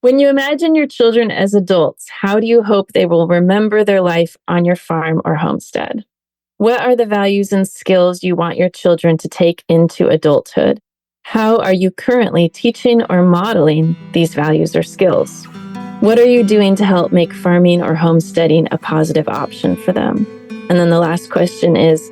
When you imagine your children as adults, how do you hope they will remember their life on your farm or homestead? What are the values and skills you want your children to take into adulthood? How are you currently teaching or modeling these values or skills? What are you doing to help make farming or homesteading a positive option for them? And then the last question is,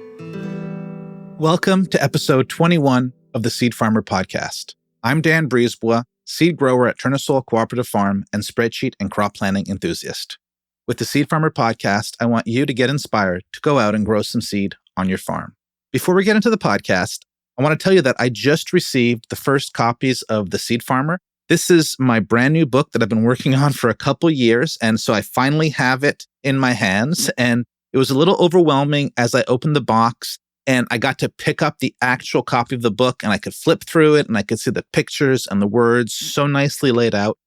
welcome to episode 21 of the Seed Farmer Podcast. I'm Dan Brisebois, seed grower at Turnesol Cooperative Farm and spreadsheet and crop planning enthusiast. With the Seed Farmer Podcast, I want you to get inspired to go out and grow some seed on your farm. Before we get into the podcast, I want to tell you that I just received the first copies of The Seed Farmer. This is my brand new book that I've been working on for a couple years, and so I finally have it in my hands, and it was a little overwhelming as I opened the box. And I got to pick up the actual copy of the book and I could flip through it and I could see the pictures and the words so nicely laid out.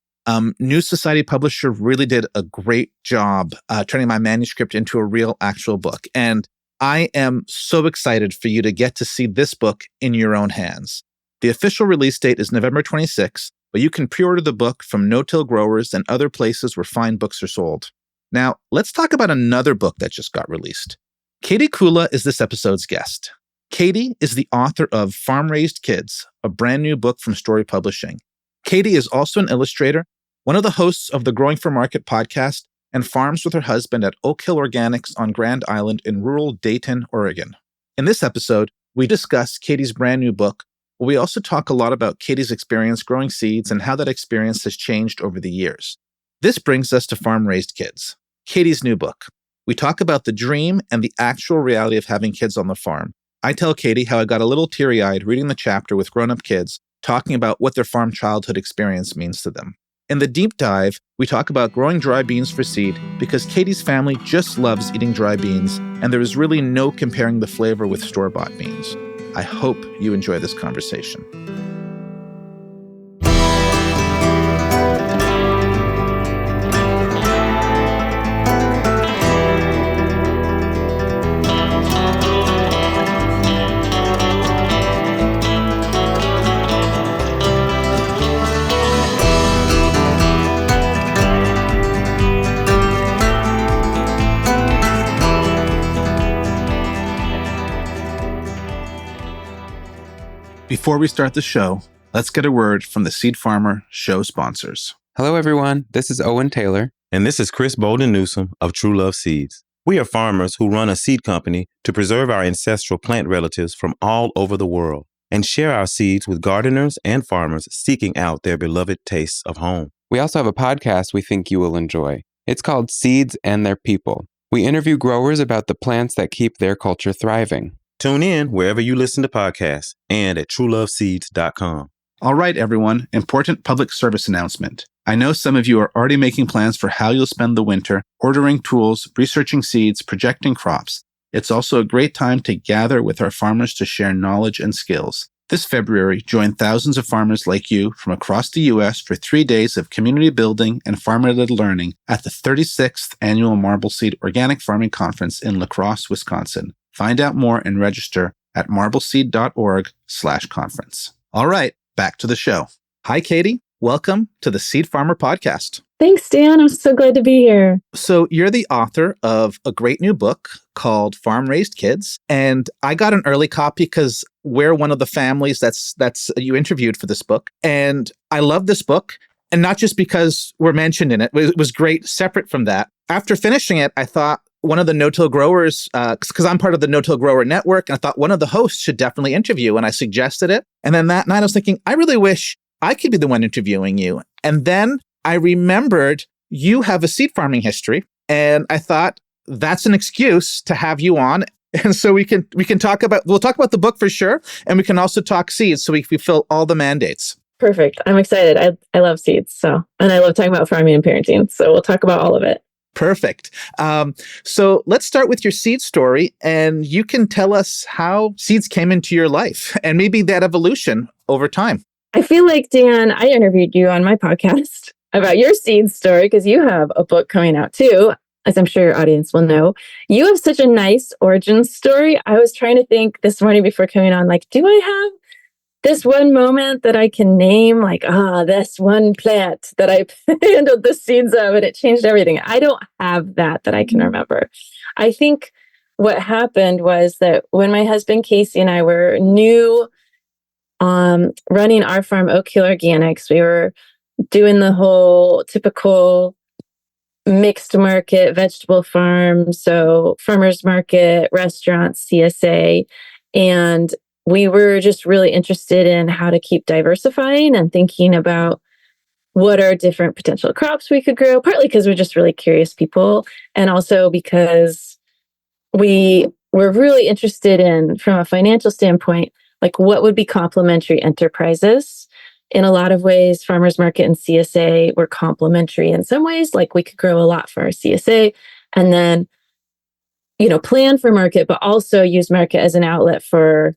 New Society Publisher really did a great job turning my manuscript into a real actual book. And I am so excited for you to get to see this book in your own hands. The official release date is November 26th, but you can pre-order the book from no-till growers and other places where fine books are sold. Now, let's talk about another book that just got released. Katie Kulla is this episode's guest. Katie is the author of Farm Raised Kids, a brand new book from Storey Publishing. Katie is also an illustrator, one of the hosts of the Growing for Market podcast, and farms with her husband at Oakhill Organics on Grand Island in rural Dayton, Oregon. In this episode, we discuss Katie's brand new book, but we also talk a lot about Katie's experience growing seeds and how that experience has changed over the years. This brings us to Farm Raised Kids, Katie's new book. We talk about the dream and the actual reality of having kids on the farm. I tell Katie how I got a little teary-eyed reading the chapter with grown-up kids, talking about what their farm childhood experience means to them. In the deep dive, we talk about growing dry beans for seed because Katie's family just loves eating dry beans, and there is really no comparing the flavor with store-bought beans. I hope you enjoy this conversation. Before we start the show, let's get a word from the Seed Farmer show sponsors. Hello, everyone. This is Owen Taylor. And this is Chris Bolden Newsom of True Love Seeds. We are farmers who run a seed company to preserve our ancestral plant relatives from all over the world and share our seeds with gardeners and farmers seeking out their beloved tastes of home. We also have a podcast we think you will enjoy. It's called Seeds and Their People. We interview growers about the plants that keep their culture thriving. Tune in wherever you listen to podcasts and at trueloveseeds.com. All right, everyone, important public service announcement. I know some of you are already making plans for how you'll spend the winter, ordering tools, researching seeds, projecting crops. It's also a great time to gather with our farmers to share knowledge and skills. This February, join thousands of farmers like you from across the U.S. for 3 days of community building and farmer-led learning at the 36th Annual Marble Seed Organic Farming Conference in La Crosse, Wisconsin. Find out more and register at marbleseed.org/conference. All right, back to the show. Hi, Katie. Welcome to the Seed Farmer Podcast. Thanks, Dan. I'm so glad to be here. So you're the author of a great new book called Farm Raised Kids. And I got an early copy because we're one of the families that's you interviewed for this book. And I love this book. And not just because we're mentioned in it. It was great separate from that. After finishing it, I thought, one of the no-till growers, because I'm part of the no-till grower network, and I thought one of the hosts should definitely interview, and I suggested it. And then that night I was thinking, I really wish I could be the one interviewing you. And then I remembered you have a seed farming history, and I thought that's an excuse to have you on. And so we'll talk about the book for sure, and we can also talk seeds so we fill all the mandates. Perfect. I'm excited. I love seeds, and I love talking about farming and parenting. So we'll talk about all of it. Perfect. So let's start with your seed story, and you can tell us how seeds came into your life and maybe that evolution over time. I feel like, Dan, I interviewed you on my podcast about your seed story because you have a book coming out too, as I'm sure your audience will know. You have such a nice origin story. I was trying to think this morning before coming on, like, do I have this one moment that I can name, like, this one plant that I handled the seeds of and it changed everything. I don't have that I can remember. I think what happened was that when my husband Casey and I were new running our farm, Oakhill Organics, we were doing the whole typical mixed market vegetable farm, so farmers market, restaurants, CSA, and we were just really interested in how to keep diversifying and thinking about what are different potential crops we could grow, partly because we're just really curious people, and also because we were really interested in, from a financial standpoint, like what would be complementary enterprises. In a lot of ways, farmers market and CSA were complementary in some ways, like we could grow a lot for our CSA and then, plan for market, but also use market as an outlet for,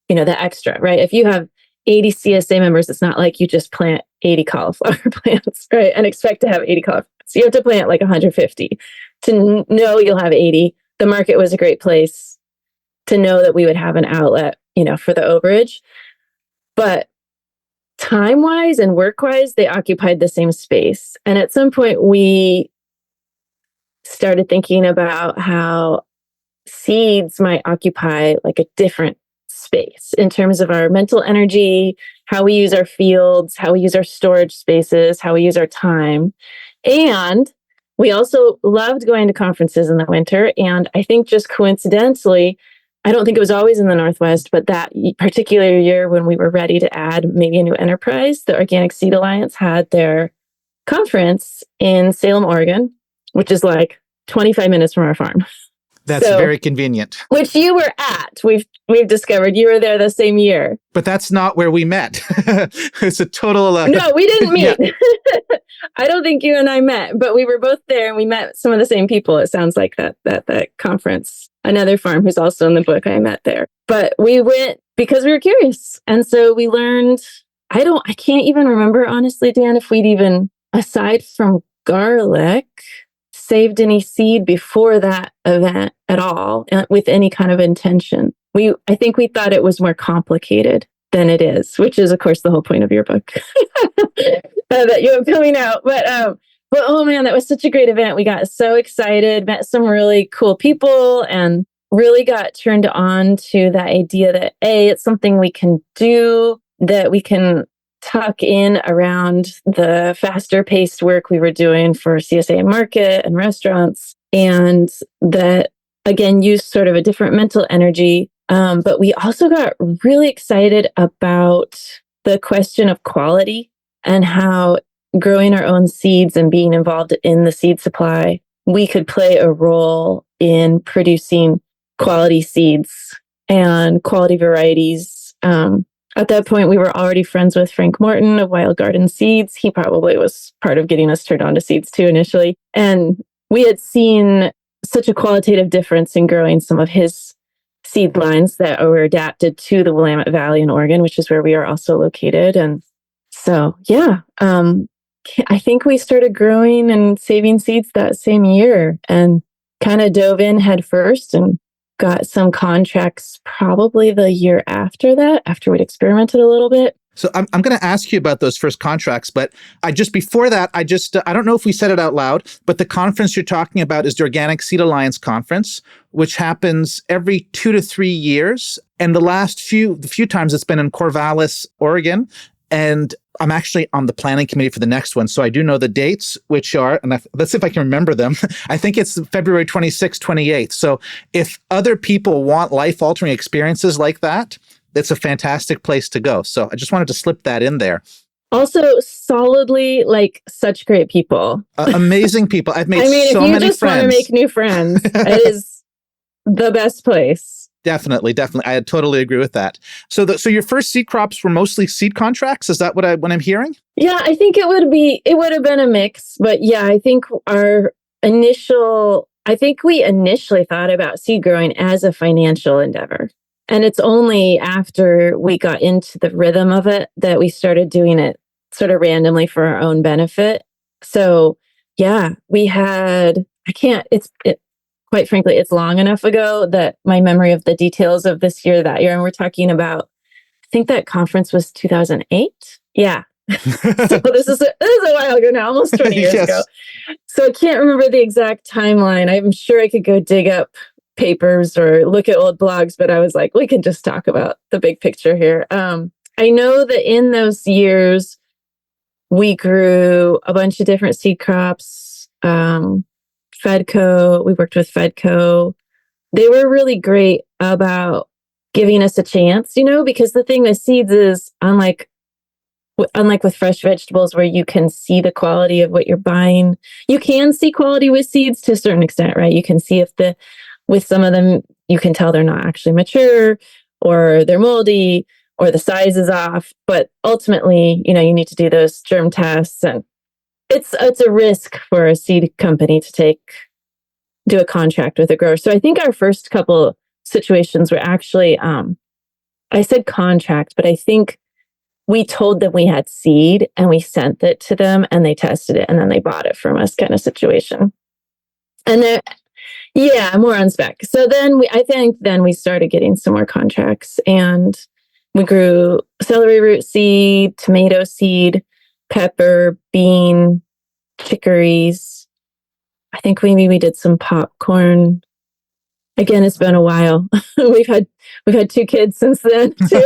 the extra, right? If you have 80 CSA members, it's not like you just plant 80 cauliflower plants, right? And expect to have 80 cauliflower. So you have to plant like 150 to know you'll have 80. The market was a great place to know that we would have an outlet, for the overage. But time-wise and work-wise, they occupied the same space. And at some point, we started thinking about how seeds might occupy like a different space in terms of our mental energy, how we use our fields, how we use our storage spaces, how we use our time. And we also loved going to conferences in the winter. And I think just coincidentally, I don't think it was always in the Northwest, but that particular year when we were ready to add maybe a new enterprise, the Organic Seed Alliance had their conference in Salem, Oregon, which is like 25 minutes from our farm. That's very convenient. Which you were at. We've discovered you were there the same year. But that's not where we met. It's a total... No, we didn't meet. Yeah. I don't think you and I met, but we were both there and we met some of the same people. It sounds like that conference. Another farm who's also in the book I met there. But we went because we were curious. And so we learned, I can't even remember, honestly, Dan, if we'd even, aside from garlic, saved any seed before that event at all with any kind of intention. I think we thought it was more complicated than it is, which is, of course, the whole point of your book that you have coming out. But oh man, that was such a great event. We got so excited, met some really cool people, and really got turned on to the idea that it's something we can do, that we can tuck in around the faster paced work we were doing for CSA market and restaurants, and that, again, use sort of a different mental energy. But we also got really excited about the question of quality and how growing our own seeds and being involved in the seed supply, we could play a role in producing quality seeds and quality varieties. At that point, we were already friends with Frank Morton of Wild Garden Seeds. He probably was part of getting us turned on to seeds too initially. And we had seen such a qualitative difference in growing some of his seed lines that were adapted to the Willamette Valley in Oregon, which is where we are also located. And so, I think we started growing and saving seeds that same year and kind of dove in head first and got some contracts probably the year after that, after we'd experimented a little bit. So I'm going to ask you about those first contracts, but before that, I don't know if we said it out loud, but the conference you're talking about is the Organic Seed Alliance Conference, which happens every 2 to 3 years. And the few times it's been in Corvallis, Oregon. And I'm actually on the planning committee for the next one. So I do know the dates, which are, and let's see if I can remember them. I think it's February 26th, 28th. So if other people want life-altering experiences like that, it's a fantastic place to go. So I just wanted to slip that in there. Also, solidly, like, such great people. Amazing people. I've made so many friends. If you just want to make new friends, it is the best place. Definitely. I totally agree with that. So your first seed crops were mostly seed contracts? Is that what I'm hearing? Yeah, I think it would have been a mix. But yeah, I think we initially thought about seed growing as a financial endeavor. And it's only after we got into the rhythm of it that we started doing it sort of randomly for our own benefit. So yeah, we had, quite frankly, it's long enough ago that my memory of the details of that year, and we're talking about think that conference was 2008. Yeah. So this is a while ago now, almost 20 years Yes. ago. So I can't remember the exact timeline. I'm sure I could go dig up papers or look at old blogs, but I was like, we can just talk about the big picture here. I know that in those years, we grew a bunch of different seed crops. Fedco, we worked with Fedco. They were really great about giving us a chance, because the thing with seeds is unlike with fresh vegetables where you can see the quality of what you're buying. You can see quality with seeds to a certain extent, right? You can see with some of them, you can tell they're not actually mature or they're moldy or the size is off. But ultimately, you need to do those germ tests, and it's a risk for a seed company to do a contract with a grower. So I think our first couple situations were actually, I said contract, but I think we told them we had seed and we sent it to them and they tested it and then they bought it from us kind of situation. And then, yeah, more on spec. So then I think we started getting some more contracts, and we grew celery root seed, tomato seed, pepper, bean, chicories. I think maybe we did some popcorn. Again, it's been a while. We've had 2 kids since then too.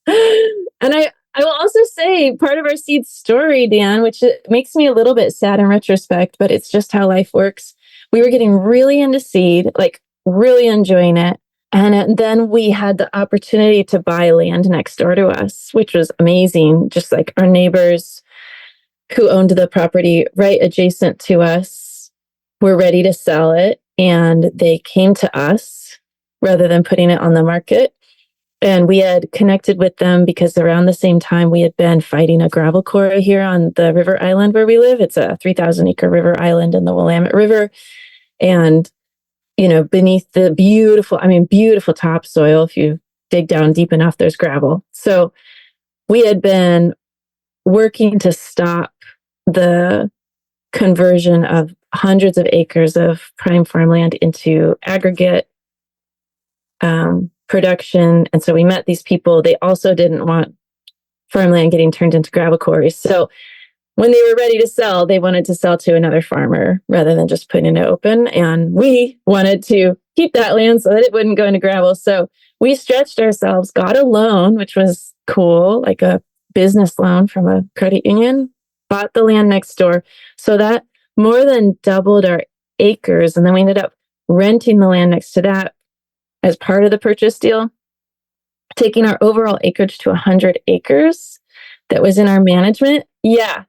And I will also say part of our seed story, Dan, which makes me a little bit sad in retrospect, but it's just how life works. We were getting really into seed, like really enjoying it. And then we had the opportunity to buy land next door to us, which was amazing. Just like our neighbors who owned the property right adjacent to us were ready to sell it. And they came to us rather than putting it on the market. And we had connected with them because around the same time we had been fighting a gravel quarry here on the river island where we live. It's a 3,000-acre river island in the Willamette River. And, beneath the beautiful topsoil, if you dig down deep enough, there's gravel. So we had been working to stop the conversion of hundreds of acres of prime farmland into aggregate production. And so we met these people. They also didn't want farmland getting turned into gravel quarries. So when they were ready to sell, they wanted to sell to another farmer rather than just putting it open. And we wanted to keep that land so that it wouldn't go into gravel. So we stretched ourselves, got a loan, which was cool, like a business loan from a credit union, bought the land next door. So that more than doubled our acres. And then we ended up renting the land next to that as part of the purchase deal, taking our overall acreage to 100 acres that was in our management. Yeah.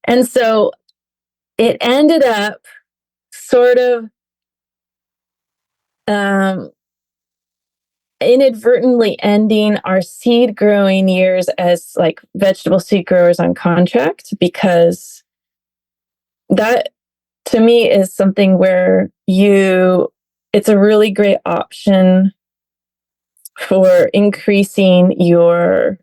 And so it ended up sort of inadvertently ending our seed growing years as like vegetable seed growers on contract, because that to me is something where it's a really great option for increasing your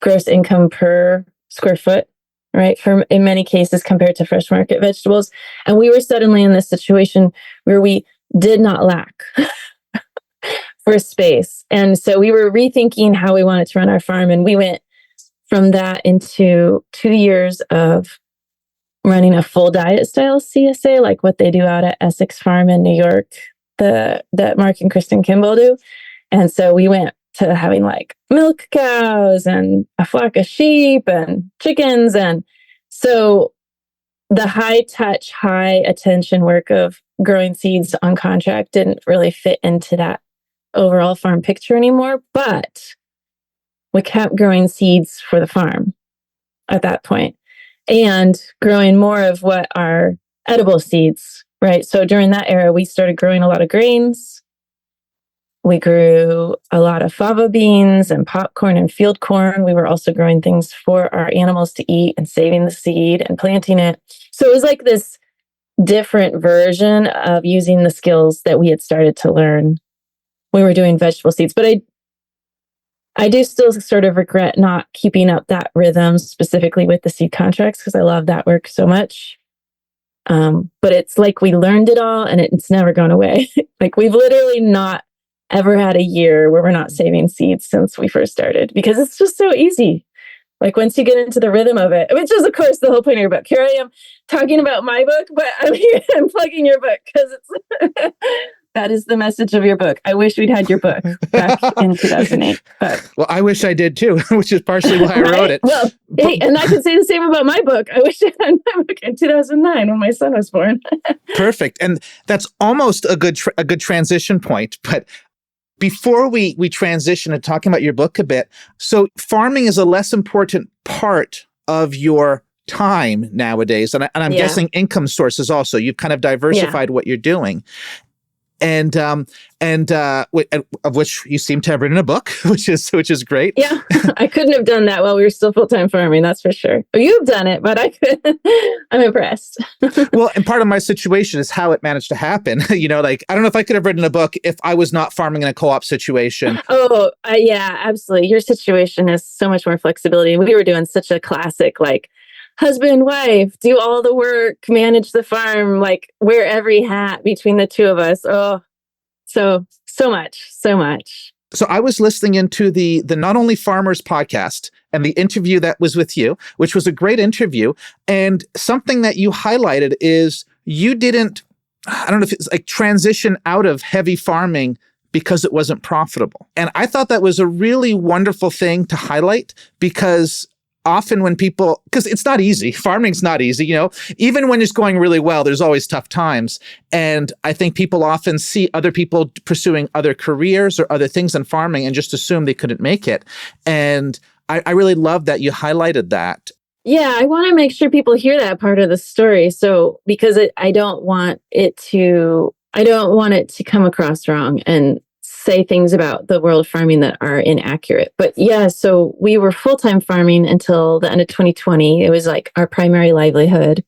gross income per square foot, right? In many cases compared to fresh market vegetables. And we were suddenly in this situation where we did not lack for space. And so we were rethinking how we wanted to run our farm. And we went from that into 2 years of running a full diet style CSA, like what they do out at Essex Farm in New York, that Mark and Kristen Kimball do. And so we went to having like milk cows and a flock of sheep and chickens. And so the high touch, high attention work of growing seeds on contract didn't really fit into that overall farm picture anymore. But we kept growing seeds for the farm at that point and growing more of what are edible seeds, right? So during that era, we started growing a lot of grains. We grew a lot of fava beans and popcorn and field corn. We were also growing things for our animals to eat and saving the seed and planting it. So it was like this different version of using the skills that we had started to learn when we were doing vegetable seeds. But I do still sort of regret not keeping up that rhythm specifically with the seed contracts because I love that work so much. But it's like we learned it all and it's never gone away. Like we've literally not ever had a year where we're not saving seeds since we first started, because it's just so easy. Like once you get into the rhythm of it, which is of course the whole point of your book. Here I am talking about my book, but I'm plugging your book because it's that is the message of your book. I wish we'd had your book back in 2008. But Well, I wish I did too, which is partially why I wrote it. Well, hey, and I could say the same about my book. I wish I had my book in 2009 when my son was born. Perfect. And that's almost a good transition point. But before we transition to talking about your book a bit, so farming is a less important part of your time nowadays. And I'm guessing income sources also. You've kind of diversified what you're doing. And of which you seem to have written a book, which is great. Yeah, I couldn't have done that while we were still full-time farming, that's for sure. You've done it, but I could. I'm impressed. Well, and part of my situation is how it managed to happen. Like, I don't know if I could have written a book if I was not farming in a co-op situation. Oh, yeah, absolutely. Your situation has so much more flexibility. We were doing such a classic, like, husband, wife, do all the work, manage the farm, like wear every hat between the two of us. Oh, so much. So I was listening into the Not Only Farmers podcast and the interview that was with you, which was a great interview. And something that you highlighted is you didn't, I don't know if it's like transition out of heavy farming because it wasn't profitable. And I thought that was a really wonderful thing to highlight, because often when people, because it's not easy, farming's not easy, even when it's going really well, there's always tough times. And I think people often see other people pursuing other careers or other things in farming and just assume they couldn't make it. And I really love that you highlighted that. Yeah, I want to make sure people hear that part of the story. So, because I don't want it to come across wrong and say things about the world of farming that are inaccurate. But yeah, so we were full-time farming until the end of 2020. It was like our primary livelihood,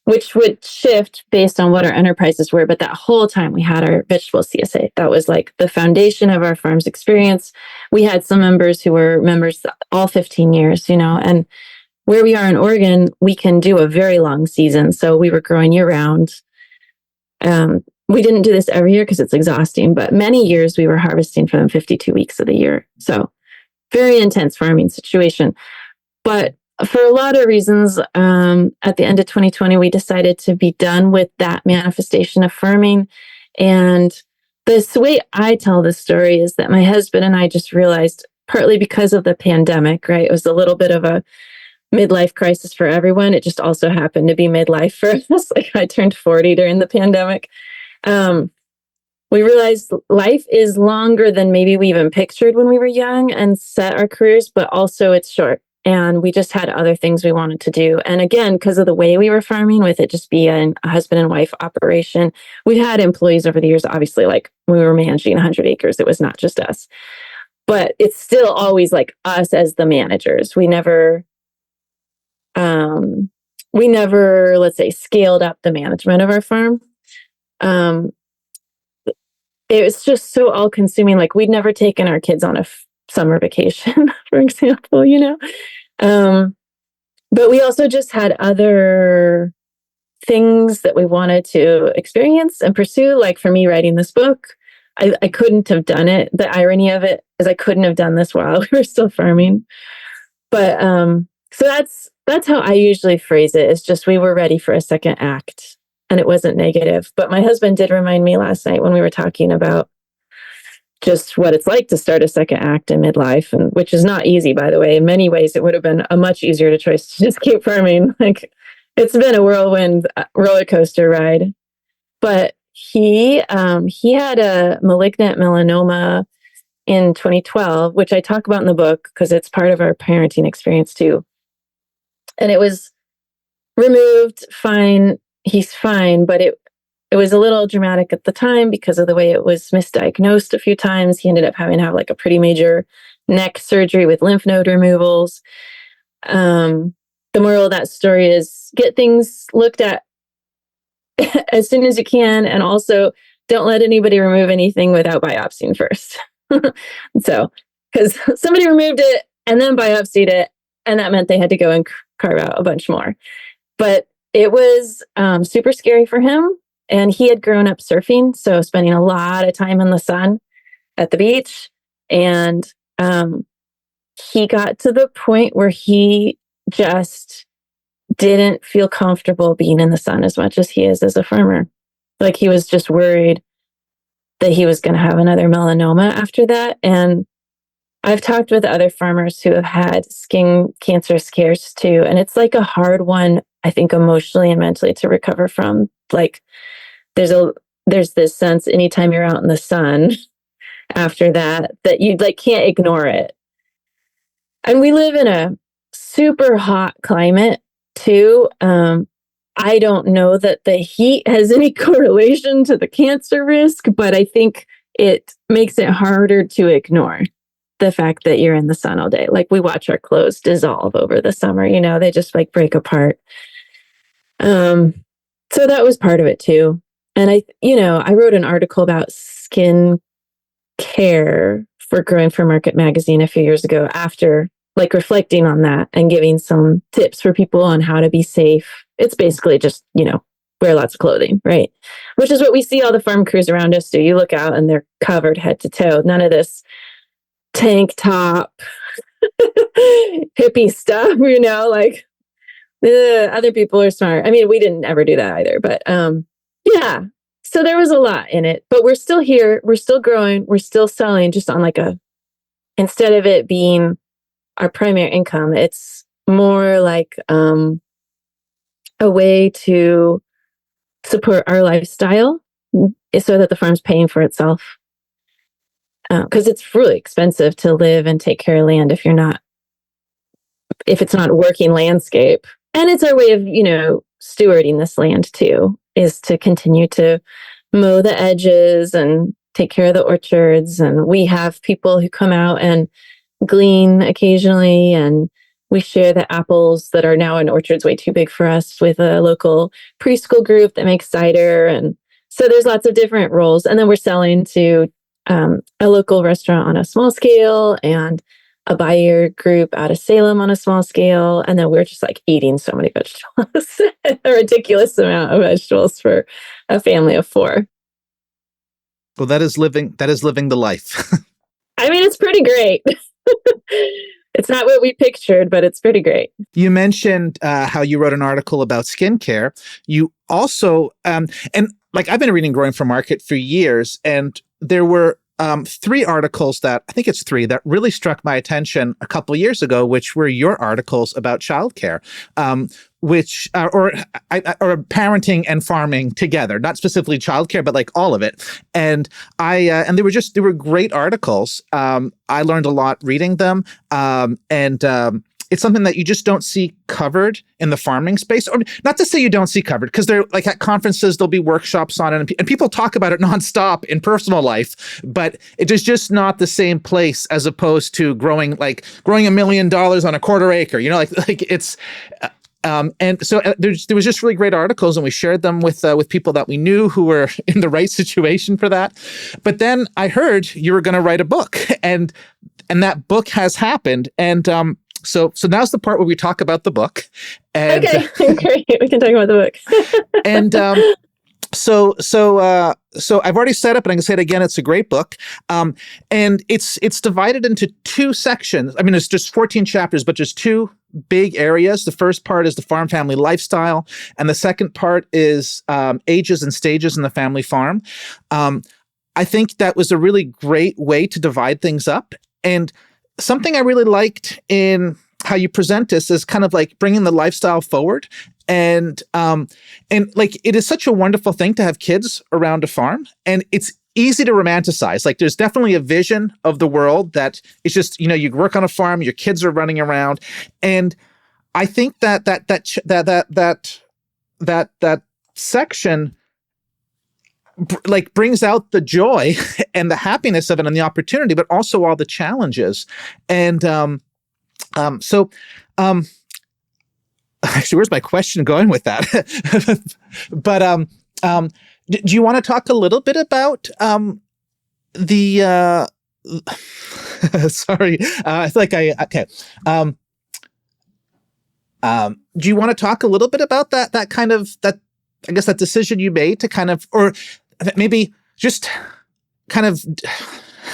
which would shift based on what our enterprises were. But that whole time we had our vegetable CSA. That was like the foundation of our farm's experience. We had some members who were members all 15 years, and where we are in Oregon, we can do a very long season. So we were growing year round. We didn't do this every year because it's exhausting, but many years we were harvesting for them 52 weeks of the year. So very intense farming situation. But for a lot of reasons, at the end of 2020, we decided to be done with that manifestation of farming. And the way I tell this story is that my husband and I just realized, partly because of the pandemic, right? It was a little bit of a midlife crisis for everyone. It just also happened to be midlife for us. Like I turned 40 during the pandemic. We realized life is longer than maybe we even pictured when we were young and set our careers, but also it's short. And we just had other things we wanted to do. And again, because of the way we were farming, with it just being a husband and wife operation, we had employees over the years, obviously, like we were managing 100 acres. It was not just us, but it's still always like us as the managers. We never, let's say, scaled up the management of our farm. It was just so all consuming. Like we'd never taken our kids on a summer vacation, for example, but we also just had other things that we wanted to experience and pursue. Like for me, writing this book, I couldn't have done it. The irony of it is I couldn't have done this while we were still farming. But so that's how I usually phrase it. It's just we were ready for a second act. And it wasn't negative. But my husband did remind me last night when we were talking about just what it's like to start a second act in midlife, and which is not easy, by the way. In many ways, it would have been a much easier choice to just keep farming. Like it's been a whirlwind roller coaster ride. But he had a malignant melanoma in 2012, which I talk about in the book because it's part of our parenting experience too. And it was removed, fine. He's fine, but it was a little dramatic at the time because of the way it was misdiagnosed a few times. He ended up having to have like a pretty major neck surgery with lymph node removals. The moral of that story is get things looked at as soon as you can, and also don't let anybody remove anything without biopsying first. So, because somebody removed it and then biopsied it, and that meant they had to go and carve out a bunch more. But it was super scary for him. And he had grown up surfing, so spending a lot of time in the sun. at the beach. And he got to the point where he just didn't feel comfortable being in the sun as much as he is as a farmer. Like, he was just worried that he was going to have another melanoma after that. And I've talked with other farmers who have had skin cancer scares too. And it's like a hard one, I think, emotionally and mentally to recover from. Like, there's this sense anytime you're out in the sun after that you like can't ignore it. And we live in a super hot climate too. I don't know that the heat has any correlation to the cancer risk, but I think it makes it harder to ignore the fact that you're in the sun all day. Like, we watch our clothes dissolve over the summer, they just like break apart. So that was part of it too. And I wrote an article about skin care for Growing for Market magazine a few years ago, after like reflecting on that and giving some tips for people on how to be safe. It's basically just, wear lots of clothing, right? Which is what we see all the farm crews around us do. You look out and they're covered head to toe. None of this tank top, hippie stuff, like other people are smart. I mean, we didn't ever do that either, but yeah. So there was a lot in it, but we're still here. We're still growing. We're still selling, just on instead of it being our primary income, it's more like a way to support our lifestyle so that the farm's paying for itself. Because it's really expensive to live and take care of land if it's not working landscape. And it's our way of, stewarding this land too, is to continue to mow the edges and take care of the orchards. And we have people who come out and glean occasionally, and we share the apples that are now in orchards way too big for us with a local preschool group that makes cider. And so there's lots of different roles. And then we're selling to a local restaurant on a small scale, and a buyer group out of Salem on a small scale. And then we're just like eating so many vegetables, a ridiculous amount of vegetables for a family of 4. Well, that is living the life. I mean, it's pretty great. It's not what we pictured, but it's pretty great. You mentioned how you wrote an article about skincare. You also, and like, I've been reading Growing for Market for years, and there were 3 articles that really struck my attention a couple of years ago, which were your articles about childcare, which or parenting and farming together, not specifically childcare, but like all of it. And they were great articles. I learned a lot reading them, and it's something that you just don't see covered in the farming space. Or not to say you don't see covered, because they're like at conferences, there'll be workshops on it, and people talk about it nonstop in personal life, but it is just not the same place as opposed to growing $1 million on a quarter acre, like it's, and so there was just really great articles, and we shared them with people that we knew who were in the right situation for that. But then I heard you were going to write a book, and that book has happened. And, So now's the part where we talk about the book. And, okay, great. We can talk about the book. And so I've already said it, but I can say it again. It's a great book, and it's divided into 2 sections. I mean, it's just 14 chapters, but just 2 big areas. The first part is the farm family lifestyle, and the second part is ages and stages in the family farm. I think that was a really great way to divide things up. And something I really liked in how you present this is kind of like bringing the lifestyle forward. And like, it is such a wonderful thing to have kids around a farm, and it's easy to romanticize. Like, there's definitely a vision of the world that it's just, you work on a farm, your kids are running around. And I think that section like brings out the joy and the happiness of it and the opportunity, but also all the challenges. And so actually, where's my question going with that? But do you want to talk a little bit about the sorry, I feel like okay. Do you want to talk a little bit about that kind of, that, I guess, that decision you made to kind of, or maybe just kind of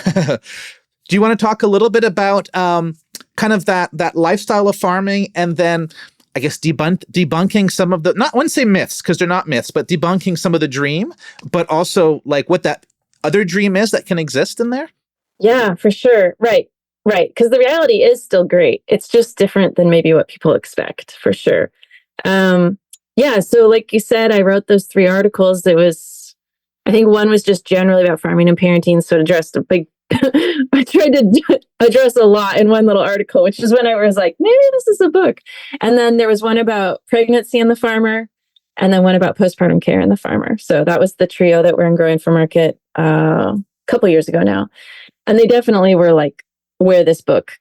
Do you want to talk a little bit about kind of that lifestyle of farming, and then I guess debunking some of the, not I wouldn't say myths because they're not myths, but debunking some of the dream, but also like what that other dream is that can exist in there? Yeah, for sure. Right. Right. Because the reality is still great. It's just different than maybe what people expect, for sure. Yeah. So like you said, I wrote those 3 articles. I think one was just generally about farming and parenting. So it addressed a big, I tried to address a lot in one little article, which is when I was like, maybe this is a book. And then there was one about pregnancy and the farmer, and then one about postpartum care and the farmer. So that was the trio that were in Growing for Market a couple years ago now. And they definitely were like where this book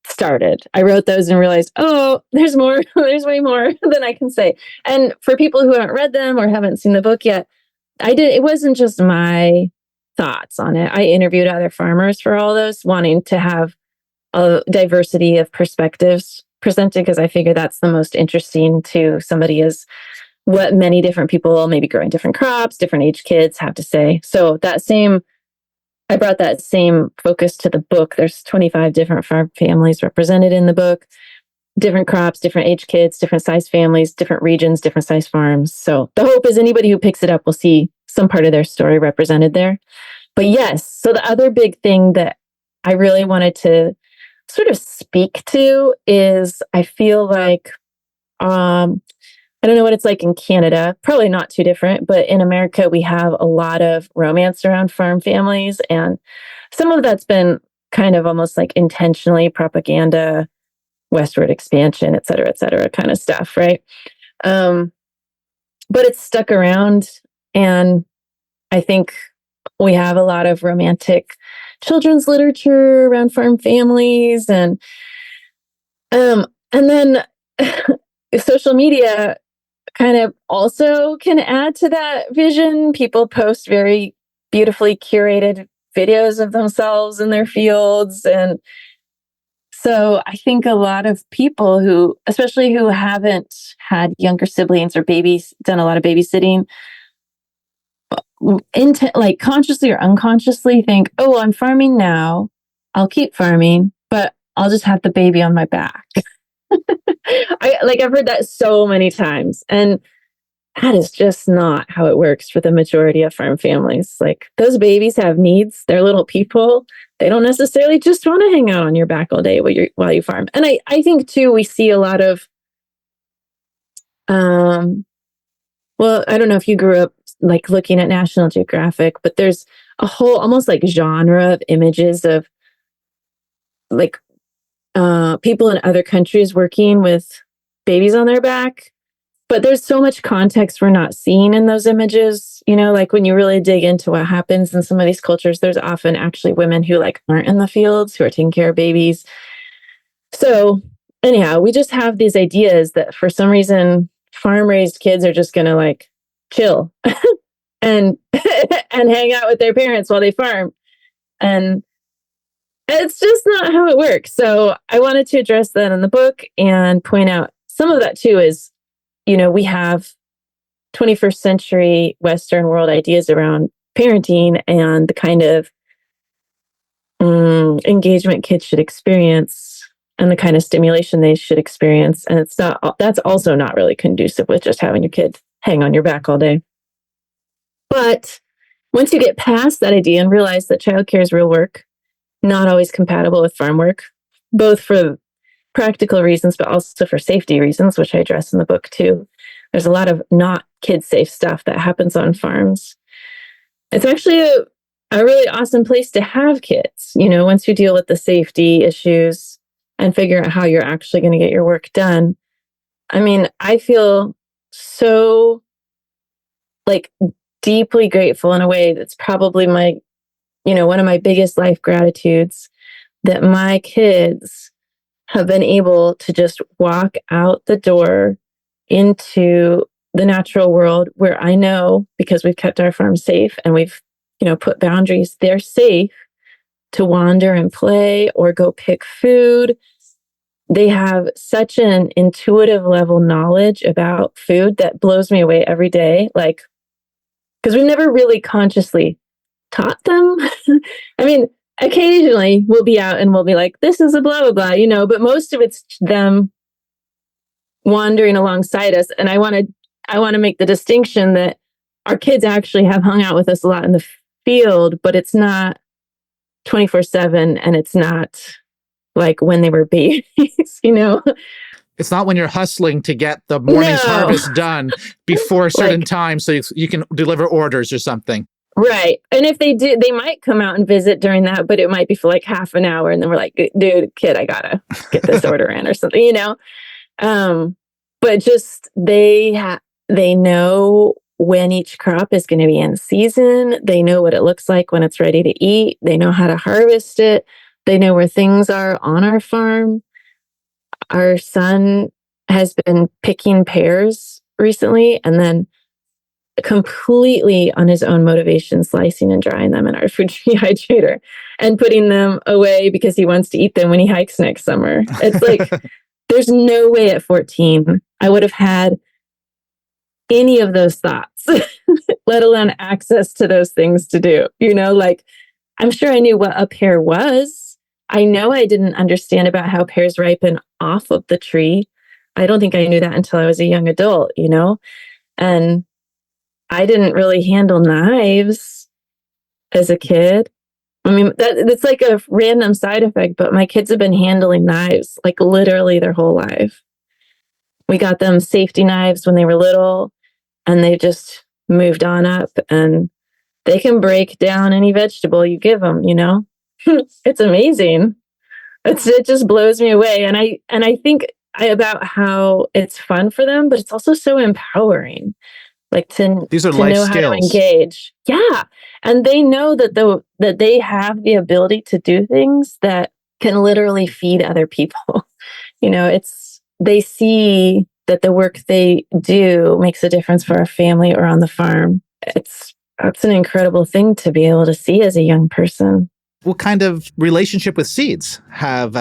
started. I wrote those and realized, oh, there's more. There's way more than I can say. And for people who haven't read them or haven't seen the book yet, it wasn't just my thoughts on it. I interviewed other farmers for all those, wanting to have a diversity of perspectives presented, because I figure that's the most interesting to somebody, is what many different people, maybe growing different crops, different age kids, have to say. So I brought that same focus to the book. There's 25 different farm families represented in the book, different crops, different age kids, different size families, different regions, different size farms. So the hope is anybody who picks it up will see some part of their story represented there. But yes, so the other big thing that I really wanted to sort of speak to is, I feel like, I don't know what it's like in Canada, probably not too different, but in America, we have a lot of romance around farm families. And some of that's been kind of almost like intentionally propaganda, westward expansion, et cetera, kind of stuff, right? But it's stuck around. And I think we have a lot of romantic children's literature around farm families. And then social media kind of also can add to that vision. People post very beautifully curated videos of themselves in their fields. And so I think a lot of people who, especially who haven't had younger siblings or done a lot of babysitting, like consciously or unconsciously think, oh, I'm farming now, I'll keep farming, but I'll just have the baby on my back. I've heard that so many times. And that is just not how it works for the majority of farm families. Like, those babies have needs. They're little people. They don't necessarily just want to hang out on your back all day while you farm. And I think too, we see a lot of, well, I don't know if you grew up like looking at National Geographic, but there's a whole almost like genre of images of like people in other countries working with babies on their back. But there's so much context we're not seeing in those images. You know, like when you really dig into what happens in some of these cultures, there's often actually women who like aren't in the fields, who are taking care of babies. So anyhow, we just have these ideas that for some reason farm raised kids are just going to like chill and and hang out with their parents while they farm. And it's just not how it works. So I wanted to address that in the book and point out some of that too is, you know, we have 21st century Western world ideas around parenting and the kind of engagement kids should experience and the kind of stimulation they should experience. And that's also not really conducive with just having your kid hang on your back all day. But once you get past that idea and realize that childcare is real work, not always compatible with farm work, both for practical reasons, but also for safety reasons, which I address in the book too. There's a lot of not kid-safe stuff that happens on farms. It's actually a really awesome place to have kids, you know, once you deal with the safety issues and figure out how you're actually going to get your work done. I mean, I feel so like deeply grateful in a way that's probably one of my biggest life gratitudes, that my kids have been able to just walk out the door into the natural world where I know, because we've kept our farm safe and we've, put boundaries, they're safe to wander and play or go pick food. They have such an intuitive level knowledge about food that blows me away every day. Like, because we never really consciously taught them. I mean, occasionally we'll be out and we'll be like, this is a blah, blah, blah, but most of it's them wandering alongside us. And I want to make the distinction that our kids actually have hung out with us a lot in the field, but it's not 24/7 and it's not like when they were babies, It's not when you're hustling to get the morning's harvest done before a certain time so you can deliver orders or something. Right. And if they do, they might come out and visit during that, but it might be for like half an hour. And then we're like, dude, kid, I gotta get this order in or something, But just they know when each crop is going to be in season. They know what it looks like when it's ready to eat. They know how to harvest it. They know where things are on our farm. Our son has been picking pears recently and then completely on his own motivation, slicing and drying them in our food dehydrator and putting them away because he wants to eat them when he hikes next summer. It's like, there's no way at 14 I would have had any of those thoughts, let alone access to those things to do. I'm sure I knew what a pear was. I know I didn't understand about how pears ripen off of the tree. I don't think I knew that until I was a young adult, and I didn't really handle knives as a kid. I mean, that's like a random side effect, but my kids have been handling knives like literally their whole life. We got them safety knives when they were little, and they just moved on up, and they can break down any vegetable you give them, It's amazing. It just blows me away. And I think about how it's fun for them, but it's also so empowering. Like these are to life know skills. How to engage. Yeah. And they know that they have the ability to do things that can literally feed other people. They see that the work they do makes a difference for our family or on the farm. It's an incredible thing to be able to see as a young person. What kind of relationship with seeds have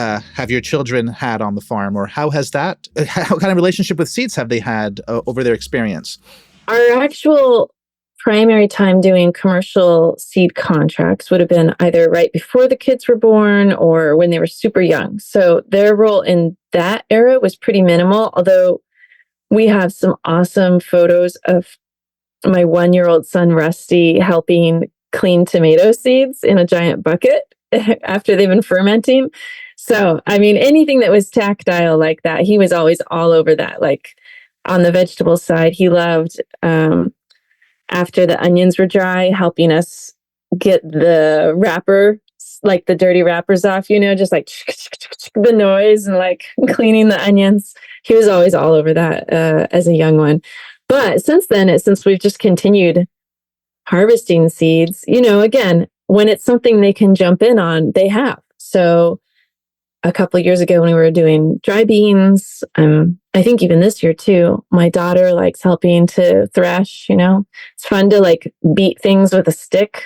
your children had on the farm, or how kind of relationship with seeds have they had over their experience? Our actual primary time doing commercial seed contracts would have been either right before the kids were born or when they were super young. So their role in that era was pretty minimal, although we have some awesome photos of my 1-year-old son, Rusty, helping clean tomato seeds in a giant bucket after they've been fermenting. So, I mean, anything that was tactile like that, he was always all over that. Like on the vegetable side, he loved, after the onions were dry, helping us get the wrapper, like the dirty wrappers off, just like the noise and like cleaning the onions. He was always all over that as a young one. But since we've just continued harvesting seeds, again, when it's something they can jump in on, they have. So a couple of years ago when we were doing dry beans, I think even this year too, my daughter likes helping to thresh, it's fun to like beat things with a stick.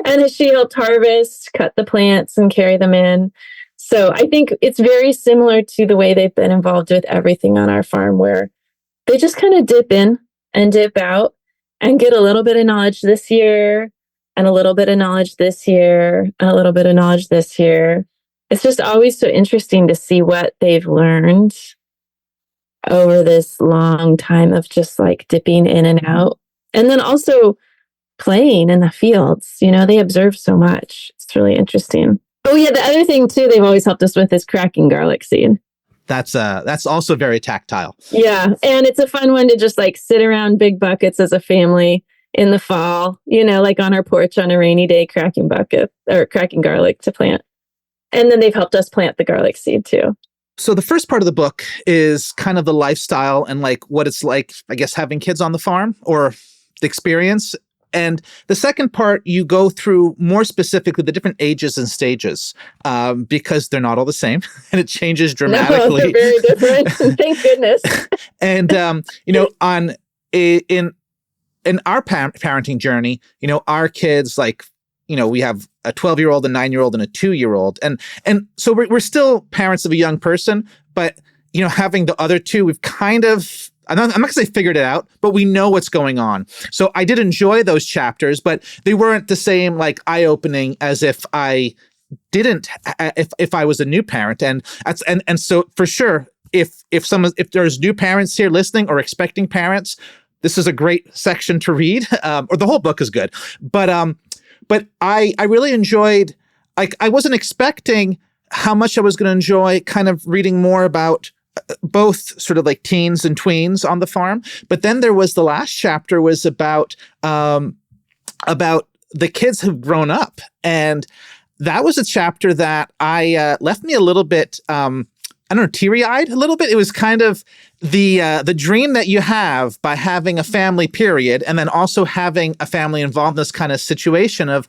And she helped harvest, cut the plants and carry them in. So I think it's very similar to the way they've been involved with everything on our farm, where they just kind of dip in and dip out and get a little bit of knowledge this year and a little bit of knowledge this year and a little bit of knowledge this year. It's just always so interesting to see what they've learned over this long time of just like dipping in and out. And then also playing in the fields, they observe so much. It's really interesting. Oh yeah, the other thing too they've always helped us with is cracking garlic seed. That's also very tactile. Yeah, and it's a fun one to just like sit around big buckets as a family in the fall, like on our porch on a rainy day, cracking garlic to plant. And then they've helped us plant the garlic seed too. So the first part of the book is kind of the lifestyle and like what it's like, I guess, having kids on the farm or the experience. And the second part, you go through more specifically the different ages and stages because they're not all the same and it changes dramatically. No, they're very different. Thank goodness. And, in our parenting journey, our kids, like, we have a 12-year-old, a 9-year-old, and a 2-year-old. And so we're still parents of a young person, but, having the other two, we've kind of I'm not going to say figured it out, but we know what's going on. So I did enjoy those chapters, but they weren't the same like eye-opening as if I didn't, if I was a new parent. And so for sure, if there's new parents here listening or expecting parents, this is a great section to read. Or the whole book is good, but I really enjoyed. Like I wasn't expecting how much I was going to enjoy kind of reading more about both sort of like teens and tweens on the farm. But then there was the last chapter was about the kids who've grown up. And that was a chapter that I left me a little bit, I don't know, teary-eyed a little bit. It was kind of the dream that you have by having a family, period, and then also having a family involved in this kind of situation of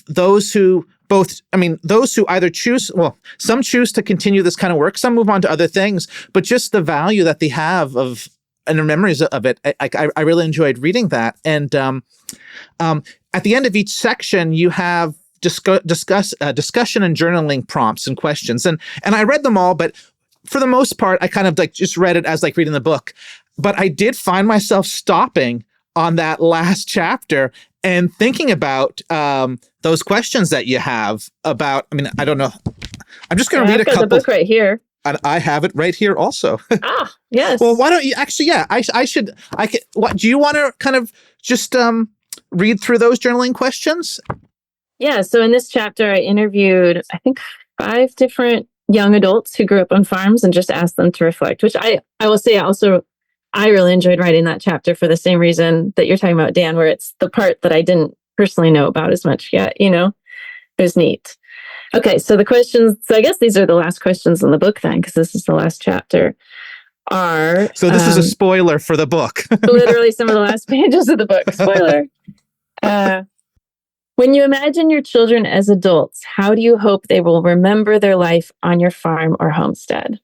those who those who either choose, well, some choose to continue this kind of work, some move on to other things, but just the value that they have of and the memories of it. I really enjoyed reading that. And at the end of each section, you have discussion and journaling prompts and questions. And I read them all, but for the most part, I kind of like just read it as like reading the book. But I did find myself stopping on that last chapter and thinking about those questions that you have about, I mean, I don't know. I'm just going to read a couple. I've got the book right here. And I have it right here also. Yes. Well, why don't you actually, yeah, I could, what, do you want to kind of just read through those journaling questions? Yeah. So in this chapter, I interviewed, I think, 5 different young adults who grew up on farms and just asked them to reflect, which I will say also, I really enjoyed writing that chapter for the same reason that you're talking about, Dan, where it's the part that I didn't personally know about as much yet, it was neat. Okay, so the questions, so I guess these are the last questions in the book then, because this is the last chapter, are... So this is a spoiler for the book. Literally some of the last pages of the book. Spoiler. When you imagine your children as adults, how do you hope they will remember their life on your farm or homestead?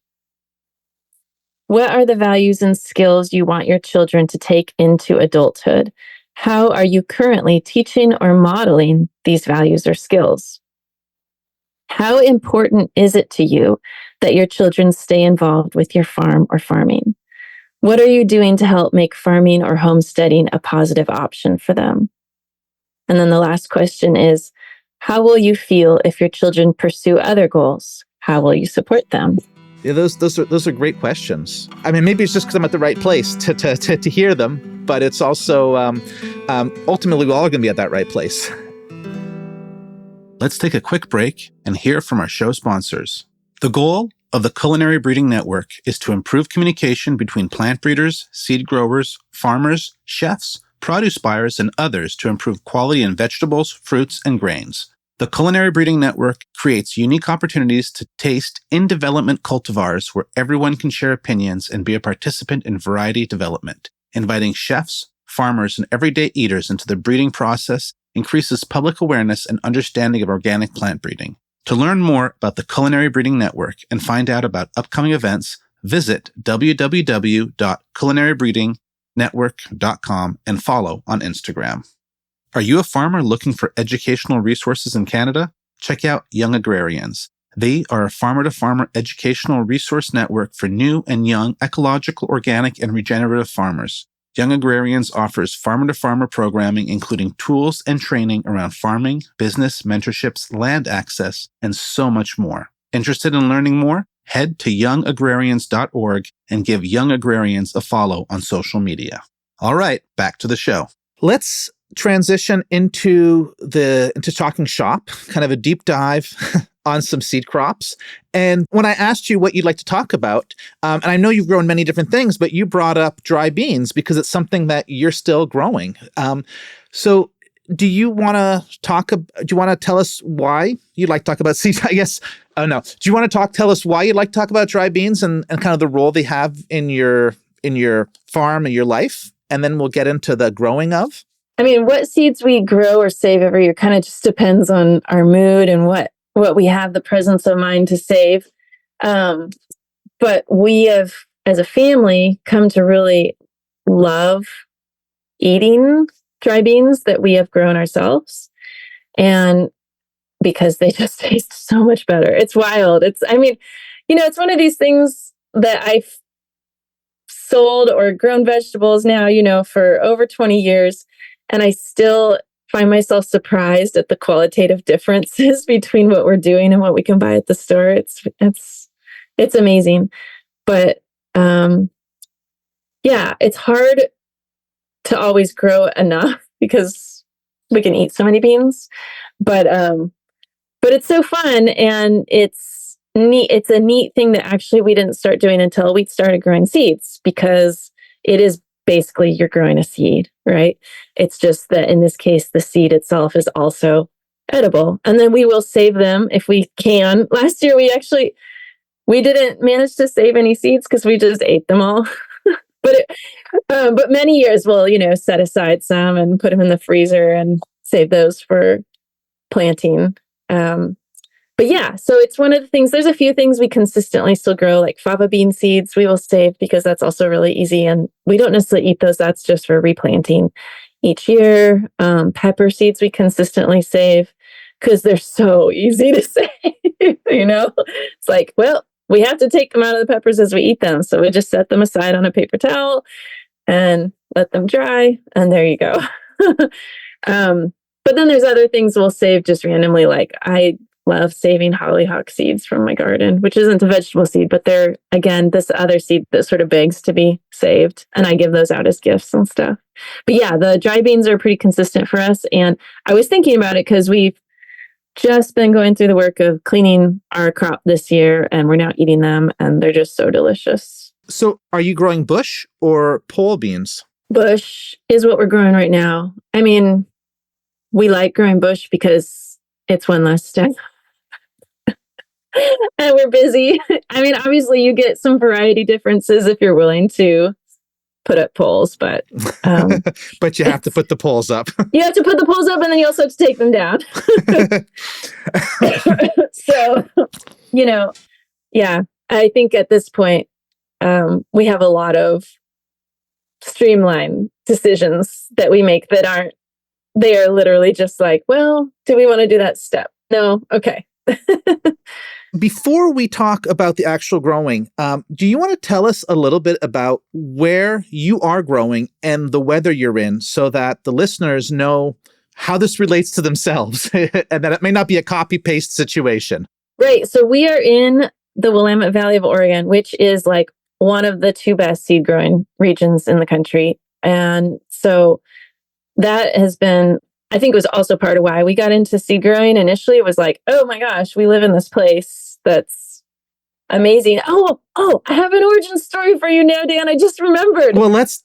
What are the values and skills you want your children to take into adulthood? How are you currently teaching or modeling these values or skills? How important is it to you that your children stay involved with your farm or farming? What are you doing to help make farming or homesteading a positive option for them? And then the last question is, how will you feel if your children pursue other goals? How will you support them? Yeah, those are great questions. I mean, maybe it's just because I'm at the right place to hear them, but it's also ultimately we're all going to be at that right place. Let's take a quick break and hear from our show sponsors. The goal of the Culinary Breeding Network is to improve communication between plant breeders, seed growers, farmers, chefs, produce buyers, and others to improve quality in vegetables, fruits, and grains. The Culinary Breeding Network creates unique opportunities to taste in-development cultivars where everyone can share opinions and be a participant in variety development. Inviting chefs, farmers, and everyday eaters into the breeding process increases public awareness and understanding of organic plant breeding. To learn more about the Culinary Breeding Network and find out about upcoming events, visit www.culinarybreedingnetwork.com and follow on Instagram. Are you a farmer looking for educational resources in Canada? Check out Young Agrarians. They are a farmer-to-farmer educational resource network for new and young ecological, organic, and regenerative farmers. Young Agrarians offers farmer-to-farmer programming, including tools and training around farming, business, mentorships, land access, and so much more. Interested in learning more? Head to youngagrarians.org and give Young Agrarians a follow on social media. All right, back to the show. Let's transition into talking shop, kind of a deep dive on some seed crops. And when I asked you what you'd like to talk about, and I know you've grown many different things, but you brought up dry beans because it's something that you're still growing. So do you want to tell us why you'd like to talk about seeds? I guess, oh no. Do you want to tell us why you'd like to talk about dry beans and kind of the role they have in your farm and your life? And then we'll get into the growing of. I mean, what seeds we grow or save every year kind of just depends on our mood and what we have the presence of mind to save. But we have, as a family, come to really love eating dry beans that we have grown ourselves. And because they just taste so much better. It's wild. It's one of these things that I've sold or grown vegetables now, for over 20 years. And I still find myself surprised at the qualitative differences between what we're doing and what we can buy at the store. It's amazing. But it's hard to always grow enough because we can eat so many beans. But it's so fun, and it's neat. It's a neat thing that actually we didn't start doing until we started growing seeds, because it is basically you're growing a seed, right? It's just that in this case, the seed itself is also edible. And then we will save them if we can. Last year, we didn't manage to save any seeds because we just ate them all. But many years we'll, set aside some and put them in the freezer and save those for planting. So it's one of the things. There's a few things we consistently still grow, like fava bean seeds we will save because that's also really easy. And we don't necessarily eat those. That's just for replanting each year. Pepper seeds we consistently save because they're so easy to save. It's like, well, we have to take them out of the peppers as we eat them. So we just set them aside on a paper towel and let them dry. And there you go. But then there's other things we'll save just randomly. Like I love saving hollyhock seeds from my garden, which isn't a vegetable seed, but they're, again, this other seed that sort of begs to be saved. And I give those out as gifts and stuff. But yeah, the dry beans are pretty consistent for us. And I was thinking about it because we've just been going through the work of cleaning our crop this year, and we're now eating them, and they're just so delicious. So are you growing bush or pole beans? Bush is what we're growing right now. I mean, we like growing bush because it's one less step. And we're busy. I mean, obviously you get some variety differences if you're willing to put up poles, but but you have to put the poles up. You have to put the poles up, and then you also have to take them down. So, I think at this point, we have a lot of streamlined decisions that we make that they are literally just like, well, do we want to do that step? No. Okay. Before we talk about the actual growing, do you want to tell us a little bit about where you are growing and the weather you're in so that the listeners know how this relates to themselves and that it may not be a copy-paste situation? Right. So we are in the Willamette Valley of Oregon, which is like one of the two best seed growing regions in the country. And so that has been, I think, was also part of why we got into seed growing. Initially, it was like, oh my gosh, we live in this place that's amazing. Oh, I have an origin story for you now, Dan. I just remembered. Well, let's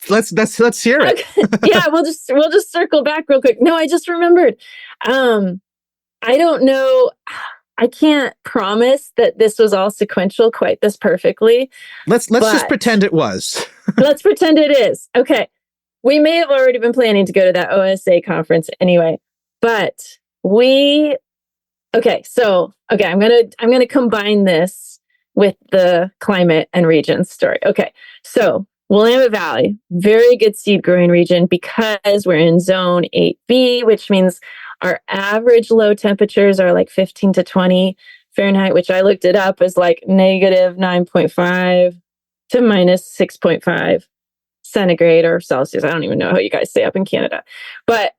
hear it. Okay. Yeah, we'll just circle back real quick. No, I just remembered. I don't know. I can't promise that this was all sequential quite this perfectly. Let's just pretend it was. Let's pretend it is. Okay. We may have already been planning to go to that OSA conference anyway, but I'm going to combine this with the climate and region story. Okay. So Willamette Valley, very good seed growing region because we're in zone 8B, which means our average low temperatures are like 15 to 20 Fahrenheit, which I looked it up as like negative 9.5 to minus 6.5 centigrade or Celsius. I don't even know how you guys say up in Canada. But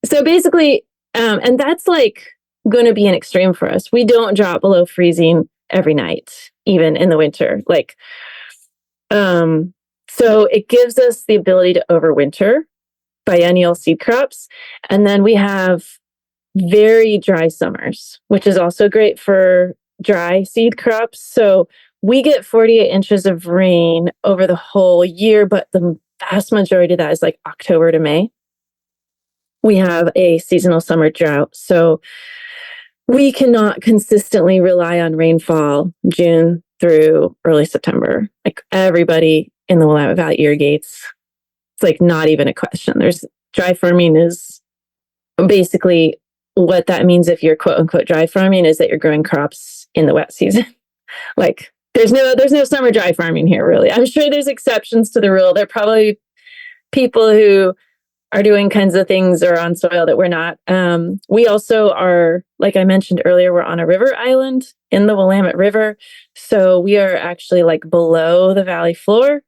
so basically, and that's like going to be an extreme for us. We don't drop below freezing every night, even in the winter. So it gives us the ability to overwinter biennial seed crops. And then we have very dry summers, which is also great for dry seed crops. So we get 48 inches of rain over the whole year, but the vast majority of that is like October to May. We have a seasonal summer drought. So we cannot consistently rely on rainfall June through early September. Like everybody in the Willamette Valley irrigates. It's like not even a question. Dry farming is basically what that means. If you're quote unquote dry farming, is that you're growing crops in the wet season. Like there's no summer dry farming here, really. I'm sure there's exceptions to the rule. There are probably people who are doing kinds of things or on soil that we're not. We also are, like I mentioned earlier, we're on a river island in the Willamette River. So we are actually like below the valley floor.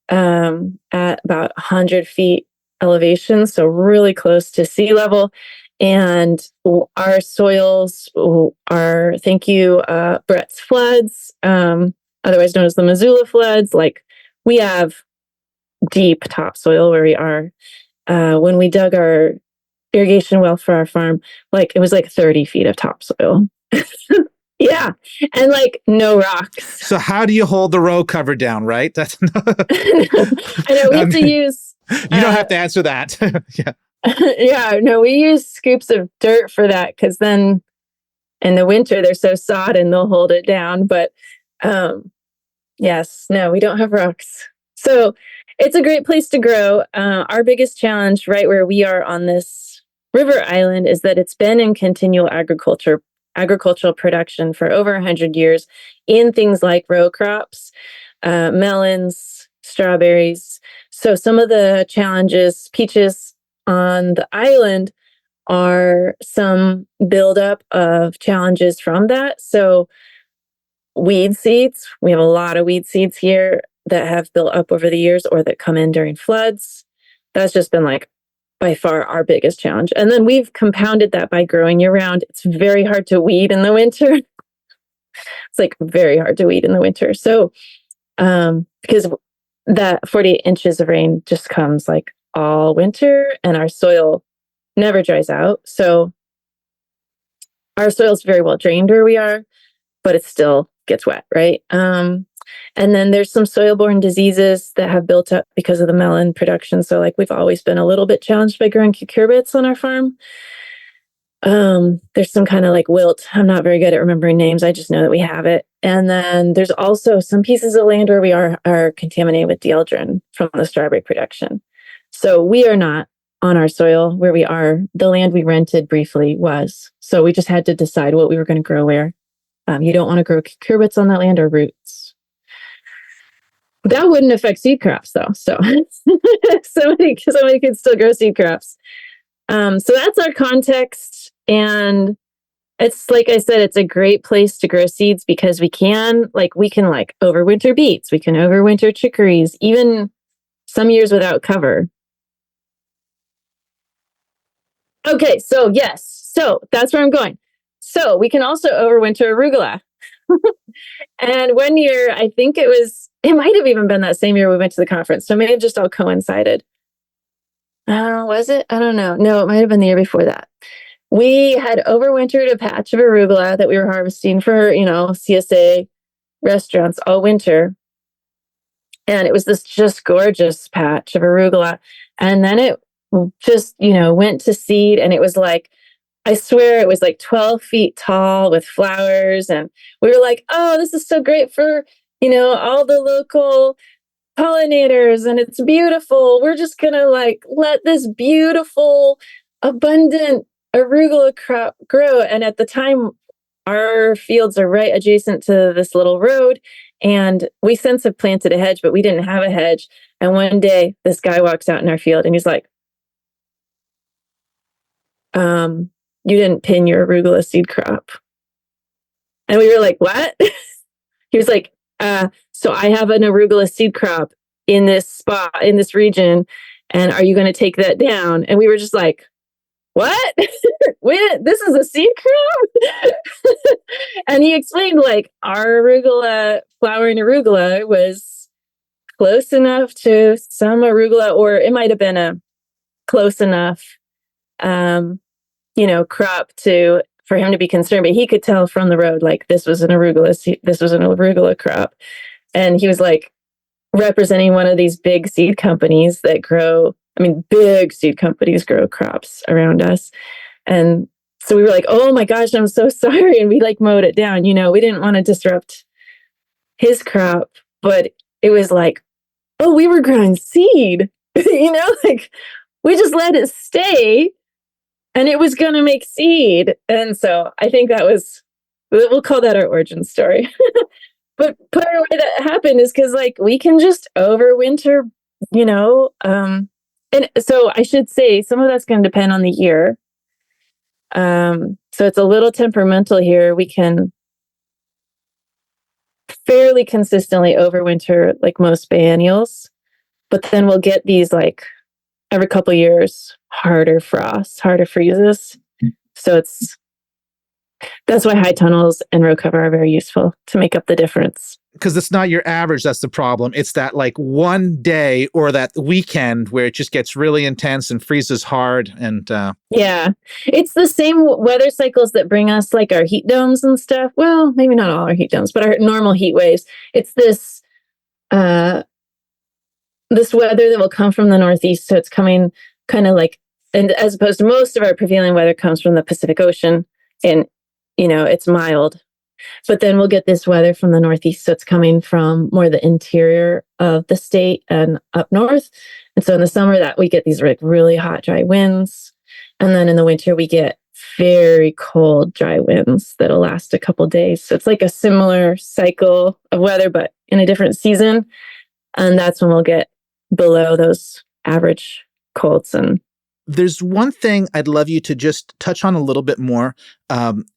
at about 100 feet elevation, so really close to sea level. And our soils are, thank you, Brett's floods, otherwise known as the Missoula floods. Like, we have deep topsoil where we are. When we dug our irrigation well for our farm, like, it was like 30 feet of topsoil. Yeah. And like no rocks. So how do you hold the row cover down, right? That's I know we have to use. You don't have to answer that. Yeah. Yeah, no, we use scoops of dirt for that, because then in the winter they're so sodden they'll hold it down. But yes, no, we don't have rocks. So it's a great place to grow. Our biggest challenge right where we are on this river island is that it's been in continual agricultural production for over 100 years in things like row crops, melons, strawberries. So some of the challenges, peaches on the island, are some buildup of challenges from that. So weed seeds, we have a lot of weed seeds here that have built up over the years or that come in during floods. That's just been like by far our biggest challenge. And then we've compounded that by growing year round. It's very hard to weed in the winter. It's like very hard to weed in the winter. So because that 48 inches of rain just comes like all winter, and our soil never dries out. So our soil is very well drained where we are, but it still gets wet, right? And then there's some soil-borne diseases that have built up because of the melon production. So like we've always been a little bit challenged by growing cucurbits on our farm. There's some kind of like wilt. I'm not very good at remembering names. I just know that we have it. And then there's also some pieces of land where we are contaminated with dieldrin from the strawberry production. So we are not on our soil where we are. The land we rented briefly was. So we just had to decide what we were going to grow where. You don't want to grow cucurbits on that land or roots. That wouldn't affect seed crops though. So somebody could still grow seed crops. So that's our context. And it's like I said, it's a great place to grow seeds because we can overwinter beets, we can overwinter chicories, even some years without cover. Okay, so yes, so that's where I'm going. So we can also overwinter arugula. And one year, I think it might have even been that same year we went to the conference. So it may have just all coincided. Was it? I don't know. No, it might have been the year before that. We had overwintered a patch of arugula that we were harvesting for, CSA restaurants all winter. And it was this just gorgeous patch of arugula. And then it just, went to seed, and it was like, I swear it was like 12 feet tall with flowers. And we were like, oh, this is so great for, all the local pollinators, and it's beautiful. We're just going to let this beautiful, abundant arugula crop grow. And at the time, our fields are right adjacent to this little road. And we since have planted a hedge, but we didn't have a hedge. And one day this guy walks out in our field and he's like, you didn't pin your arugula seed crop. And we were like, what? He was like, so I have an arugula seed crop in this spot, in this region. And are you going to take that down? And we were just like, what? Wait, this is a seed crop? And he explained our arugula, flowering arugula was close enough to some arugula, or it might have been a close enough crop for him to be concerned, but he could tell from the road, this was an arugula crop. And he was representing one of these big seed companies that big seed companies grow crops around us. And so we were like, oh my gosh, I'm so sorry. And we mowed it down. We didn't want to disrupt his crop, but it was oh, we were growing seed, we just let it stay. And it was going to make seed. And so I think we'll call that our origin story. But part of why that happened is because we can just overwinter, and so I should say some of that's going to depend on the year. So it's a little temperamental here. We can fairly consistently overwinter most biennials. But then we'll get these like every couple of years, harder frosts, harder freezes. So that's why high tunnels and row cover are very useful to make up the difference. Because it's not your average that's the problem. It's that like one day or that weekend where it just gets really intense and freezes hard. And yeah, it's the same weather cycles that bring us like our heat domes and stuff. Well, maybe not all our heat domes, but our normal heat waves. It's this this weather that will come from the Northeast. So it's coming kind of like, and as opposed to most of our prevailing weather comes from the Pacific Ocean, and it's mild. But then we'll get this weather from the Northeast. So it's coming from more the interior of the state and up north. And so in the summer that we get these like really hot, dry winds. And then in the winter, we get very cold, dry winds that'll last a couple days. So it's like a similar cycle of weather, but in a different season. And that's when we'll get below those average colds. And there's one thing I'd love you to just touch on a little bit more,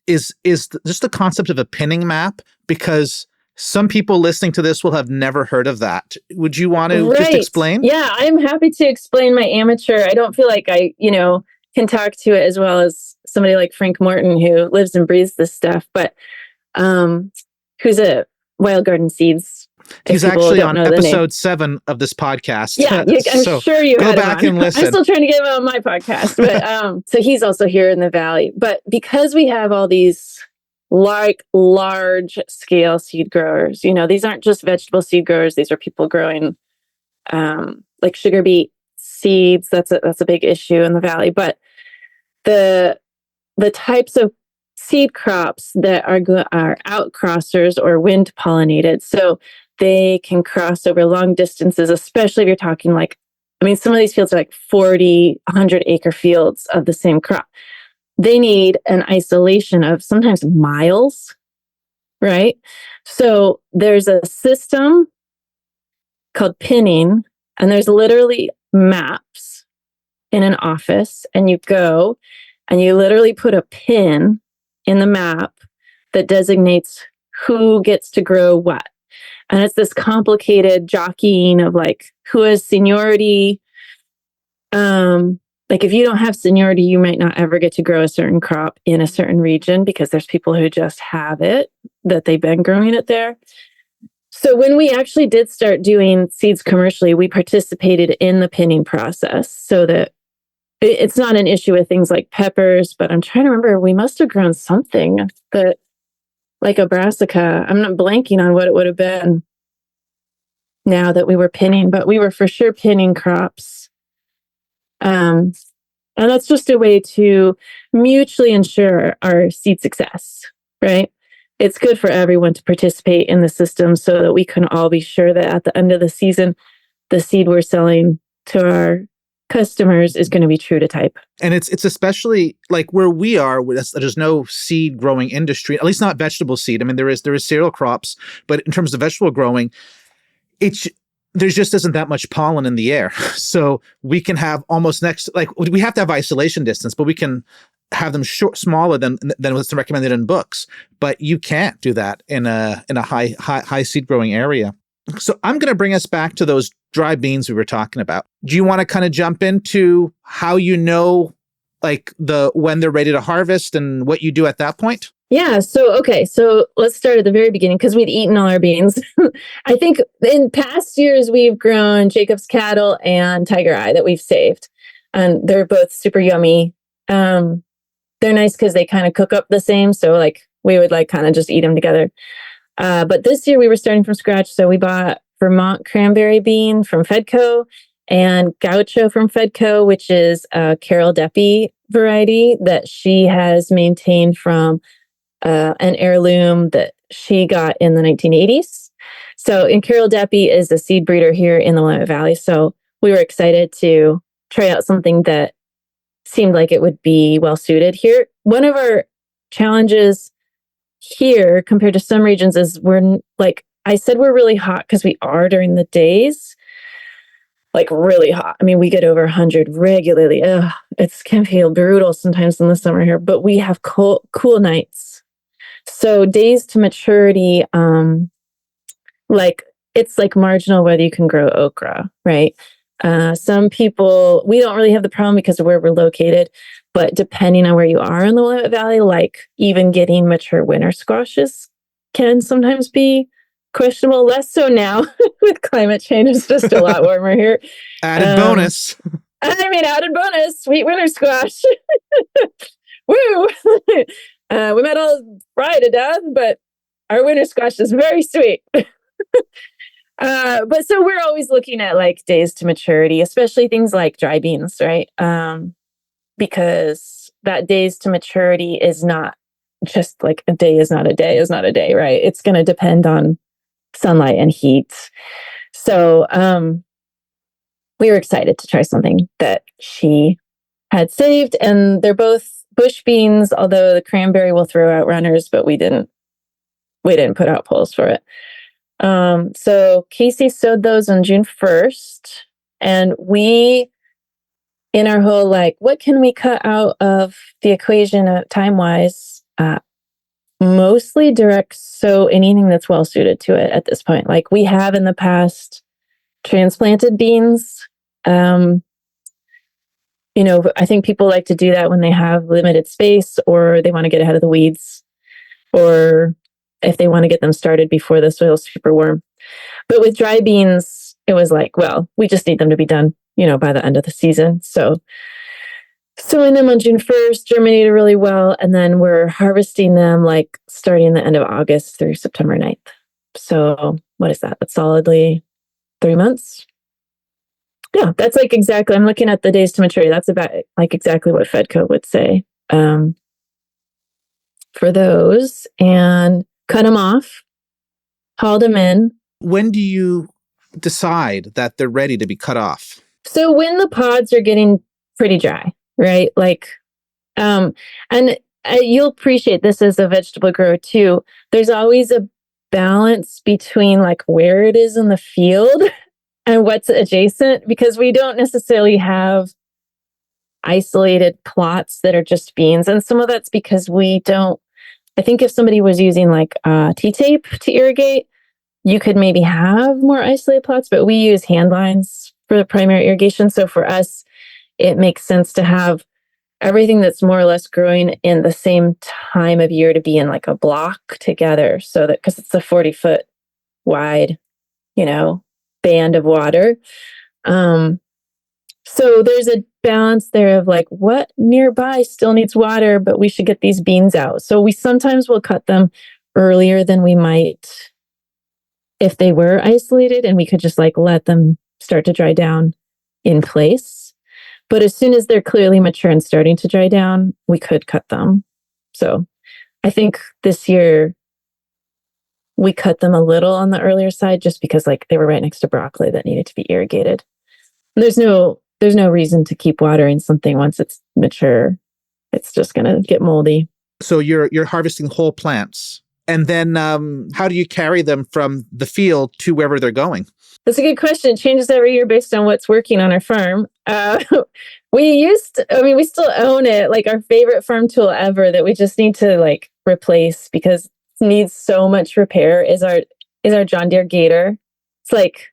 is just the concept of a pinning map, because some people listening to this will have never heard of that. Would you want to just explain? Yeah, I'm happy to explain my amateur. I don't feel like I, can talk to it as well as somebody like Frank Morton, who lives and breathes this stuff, but who's a Wild Garden Seeds. He's actually on episode 7 of this podcast. Yeah, I'm sure you go back and listen. I'm still trying to get him on my podcast, but so he's also here in the Valley. But because we have all these like large scale seed growers, these aren't just vegetable seed growers. These are people growing like sugar beet seeds. That's a big issue in the Valley. But the types of seed crops that are outcrossers or wind pollinated. So they can cross over long distances, especially if you're talking some of these fields are like 40, 100 acre fields of the same crop. They need an isolation of sometimes miles, right? So there's a system called pinning, and there's literally maps in an office, and you go and you literally put a pin in the map that designates who gets to grow what. And it's this complicated jockeying of like who has seniority. Like if you don't have seniority, you might not ever get to grow a certain crop in a certain region because there's people who just have it, that they've been growing it there. So when we actually did start doing seeds commercially, we participated in the pinning process so that it's not an issue with things like peppers, but I'm trying to remember, we must have grown something that like a brassica. I'm not blanking on what it would have been now that we were pinning, but we were for sure pinning crops. And that's just a way to mutually ensure our seed success, right? It's good for everyone to participate in the system so that we can all be sure that at the end of the season, the seed we're selling to our customers is going to be true to type. And it's especially like where we are, there's no seed growing industry, at least not vegetable seed. I mean, there is cereal crops, but in terms of vegetable growing, there just isn't that much pollen in the air. So we can have almost we have to have isolation distance, but we can have them smaller than what's recommended in books. But you can't do that in a high seed growing area. So I'm going to bring us back to those dry beans we were talking about. Do you want to kind of jump into how when they're ready to harvest and what you do at that point? Yeah. So let's start at the very beginning because we'd eaten all our beans. I think in past years, we've grown Jacob's Cattle and Tiger Eye that we've saved. And they're both super yummy. They're nice because they kind of cook up the same. So we would kind of just eat them together. But this year we were starting from scratch. So we bought Vermont cranberry bean from Fedco and Gaucho from Fedco, which is a Carol Deppy variety that she has maintained from an heirloom that she got in the 1980s. So, and Carol Deppy is a seed breeder here in the Willamette Valley. So we were excited to try out something that seemed like it would be well suited here. One of our challenges here compared to some regions is we're really hot because we are during the days, really hot. I mean, we get over 100 regularly. It can feel brutal sometimes in the summer here, but we have cool nights. So days to maturity, it's like marginal whether you can grow okra, right? Some people, we don't really have the problem because of where we're located, but depending on where you are in the Willamette Valley, like even getting mature winter squashes can sometimes be questionable. Less so now with climate change. It's just a lot warmer here. Added bonus. Added bonus, sweet winter squash. Woo! We might all fry to death, but our winter squash is very sweet. But so we're always looking at like days to maturity, especially things like dry beans, right? Because that days to maturity is not just like a day is not a day is not a day, right? It's going to depend on sunlight and heat. So we were excited to try something that she had saved, and they're both bush beans, although the cranberry will throw out runners, but we didn't put out poles for it. So Casey sowed those on June 1st, and we, in our whole, like, what can we cut out of the equation time-wise, mostly direct sow anything that's well suited to it at this point. Like we have in the past transplanted beans. I think people like to do that when they have limited space or they want to get ahead of the weeds, or if they want to get them started before the soil's super warm. But with dry beans, it was like, well, we just need them to be done, by the end of the season. So sowing them on June 1st, germinated really well. And then we're harvesting them like starting the end of August through September 9th. So what is that? That's solidly 3 months. Yeah, that's like exactly, I'm looking at the days to maturity. That's about like exactly what Fedco would say for those. And cut them off, hauled them in. When do you decide that they're ready to be cut off? So when the pods are getting pretty dry, right? Like, and you'll appreciate this as a vegetable grower too. There's always a balance between like where it is in the field and what's adjacent, because we don't necessarily have isolated plots that are just beans. And some of that's because I think if somebody was using like T-tape to irrigate, you could maybe have more isolated plots, but we use hand lines for the primary irrigation. So for us, it makes sense to have everything that's more or less growing in the same time of year to be in like a block together, so that, because it's a 40-foot wide, band of water. So there's a balance there of like what nearby still needs water, but we should get these beans out. So we sometimes will cut them earlier than we might if they were isolated, and we could just like let them start to dry down in place. But as soon as they're clearly mature and starting to dry down, we could cut them. So I think this year we cut them a little on the earlier side just because like they were right next to broccoli that needed to be irrigated. And there's no reason to keep watering something once it's mature. It's just going to get moldy. So you're harvesting whole plants. And then how do you carry them from the field to wherever they're going? That's a good question. It changes every year based on what's working on our farm. We still own it. Like our favorite farm tool ever that we just need to like replace because it needs so much repair is our John Deere Gator. It's like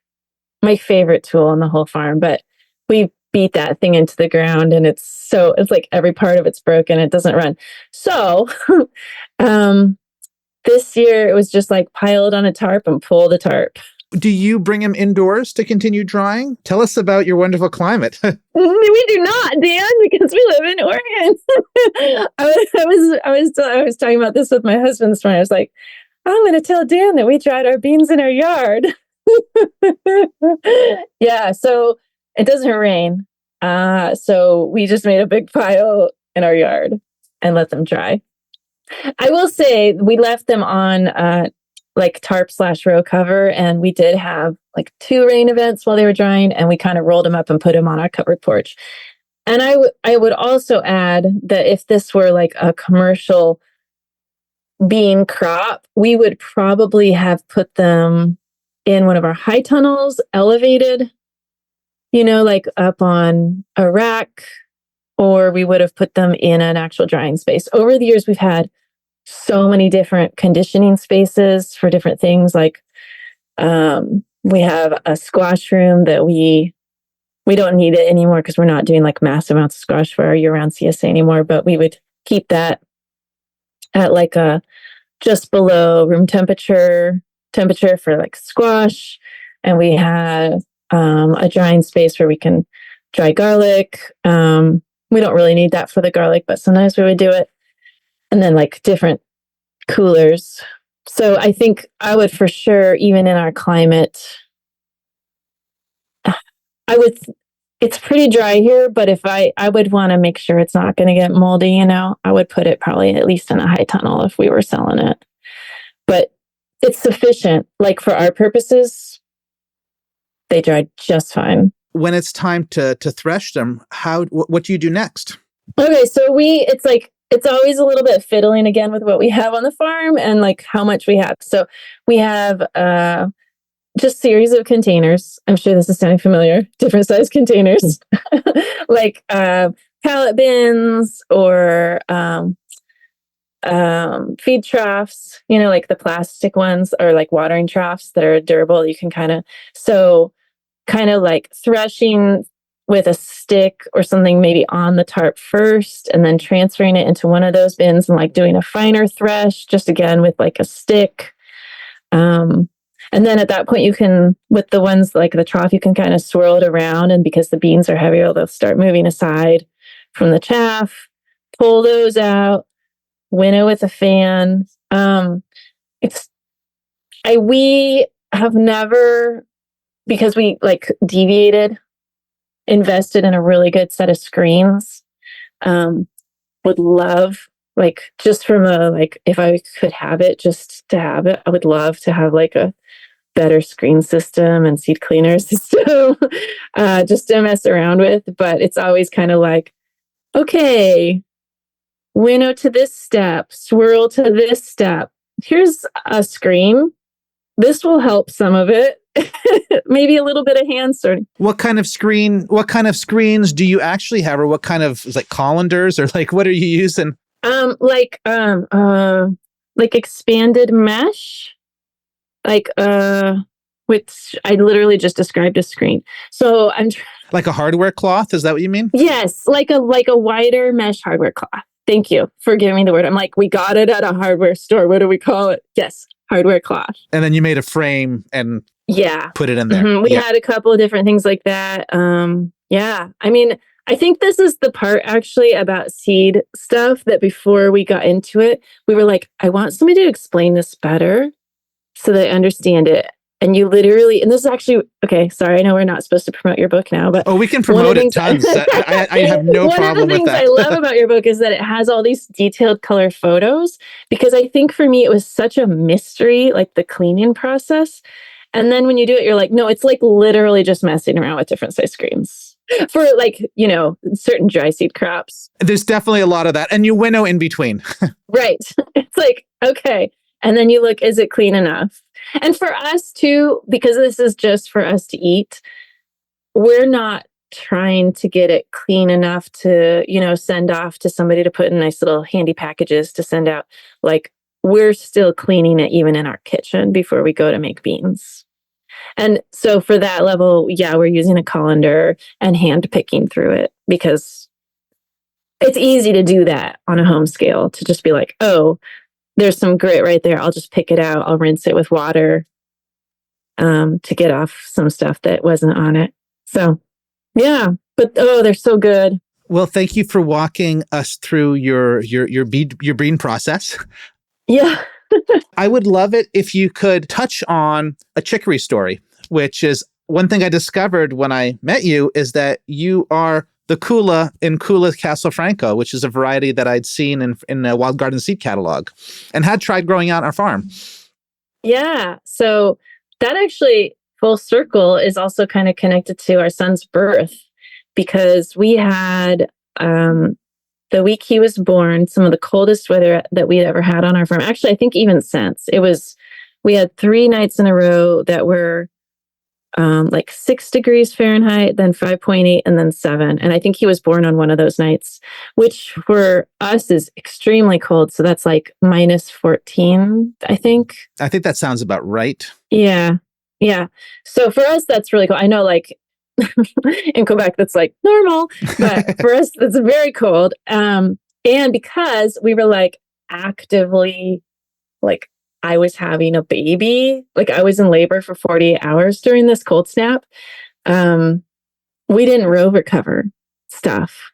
my favorite tool on the whole farm, but we beat that thing into the ground and it's like every part of it's broken. It doesn't run. So, this year it was just like pile it on a tarp and pull the tarp. Do you bring them indoors to continue drying? Tell us about your wonderful climate. We do not, Dan, because we live in Oregon. I was talking about this with my husband this morning. I was like, I'm going to tell Dan that we dried our beans in our yard. Yeah, so it doesn't rain. So we just made a big pile in our yard and let them dry. I will say we left them on like tarp/row cover, and we did have like 2 rain events while they were drying, and we kind of rolled them up and put them on our covered porch. And I would also add that if this were like a commercial bean crop, we would probably have put them in one of our high tunnels, elevated, like up on a rack, or we would have put them in an actual drying space. Over the years, we've had so many different conditioning spaces for different things. Like We have a squash room that we don't need it anymore because we're not doing like massive amounts of squash for our year-round CSA anymore, but we would keep that at like a just below room temperature for like squash. And we have a drying space where we can dry garlic. We don't really need that for the garlic, but sometimes we would do it. And then like different coolers. So I think I would for sure, even in our climate, it's pretty dry here, but if I would want to make sure it's not going to get moldy, I would put it probably at least in a high tunnel if we were selling it. But it's sufficient. Like for our purposes, they dried just fine. When it's time to thresh them, what do you do next? Okay, so it's always a little bit fiddling again with what we have on the farm and like how much we have. So we have just series of containers. I'm sure this is sounding familiar. Different size containers, like pallet bins or feed troughs. Like the plastic ones or like watering troughs that are durable. You can kind of like threshing with a stick or something maybe on the tarp first and then transferring it into one of those bins and like doing a finer thresh just again with like a stick. And then at that point you can, with the ones like the trough, you can kind of swirl it around, and because the beans are heavier, they'll start moving aside from the chaff, pull those out, winnow with a fan. We have never, because we like deviated, invested in a really good set of screens. Would love, like, just from a, like, if I could have it, just to have it, I would love to have like a better screen system and seed cleaner system, just to mess around with. But it's always kind of like, okay, winnow to this step, swirl to this step. Here's a screen. This will help some of it. Maybe a little bit of hand sorting. What kind of screens do you actually have, or what kind of, is like colanders, or like what are you using? Like expanded mesh, like which I literally just described a screen. So I'm like a hardware cloth. Is that what you mean? Yes, like a wider mesh hardware cloth. Thank you for giving me the word. I'm like, we got it at a hardware store. What do we call it? Yes, hardware cloth. And then you made a frame and put it in there. Mm-hmm. We had a couple of different things like that. Yeah, I mean, I think this is the part actually about seed stuff that before we got into it, we were like, I want somebody to explain this better so that I understand it. And you literally, and this is actually, okay, sorry, I know we're not supposed to promote your book now, but we can promote it tons. I have no problem with that. One of the things I love about your book is that it has all these detailed color photos, because I think for me, it was such a mystery, like the cleaning process. And then when you do it, you're like, no, it's like literally just messing around with different size screens for like, certain dry seed crops. There's definitely a lot of that. And you winnow in between. Right. It's like, okay. And then you look, is it clean enough? And for us too, because this is just for us to eat, we're not trying to get it clean enough to, send off to somebody to put in nice little handy packages to send out. Like, we're still cleaning it even in our kitchen before we go to make beans. And so for that level, we're using a colander and hand picking through it, because it's easy to do that on a home scale, to just be like, oh, there's some grit right there. I'll just pick it out. I'll rinse it with water to get off some stuff that wasn't on it. So, yeah, but they're so good. Well, thank you for walking us through your bean process. Yeah. I would love it if you could touch on a chicory story, which is one thing I discovered when I met you, is that you are the Kulla in Kulla Castelfranco, which is a variety that I'd seen in a Wild Garden seed catalog and had tried growing out on our farm. Yeah. So that actually, full circle, is also kind of connected to our son's birth, because we had, the week he was born, some of the coldest weather that we'd ever had on our farm. Actually, I think even since. We had 3 nights in a row that were like 6 degrees Fahrenheit, then 5.8, and then 7. And I think he was born on one of those nights, which for us is extremely cold. So that's like -14, I think. I think that sounds about right. Yeah. Yeah. So for us, that's really cool. I know like in Quebec, that's like normal, but for us, that's very cold. And because we were like actively, like I was having a baby, like I was in labor for 48 hours during this cold snap. We didn't row recover stuff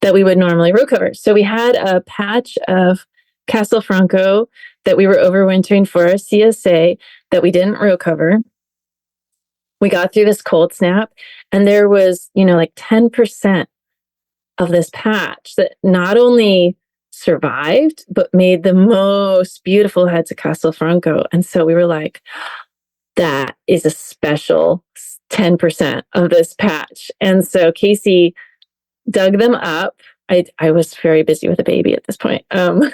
that we would normally row cover. So we had a patch of Castle Franco that we were overwintering for a CSA that we didn't row cover. We got through this cold snap, and there was, like 10% of this patch that not only survived, but made the most beautiful heads of Castle Franco. And so we were like, that is a special 10% of this patch. And so Casey dug them up. I was very busy with a baby at this point, and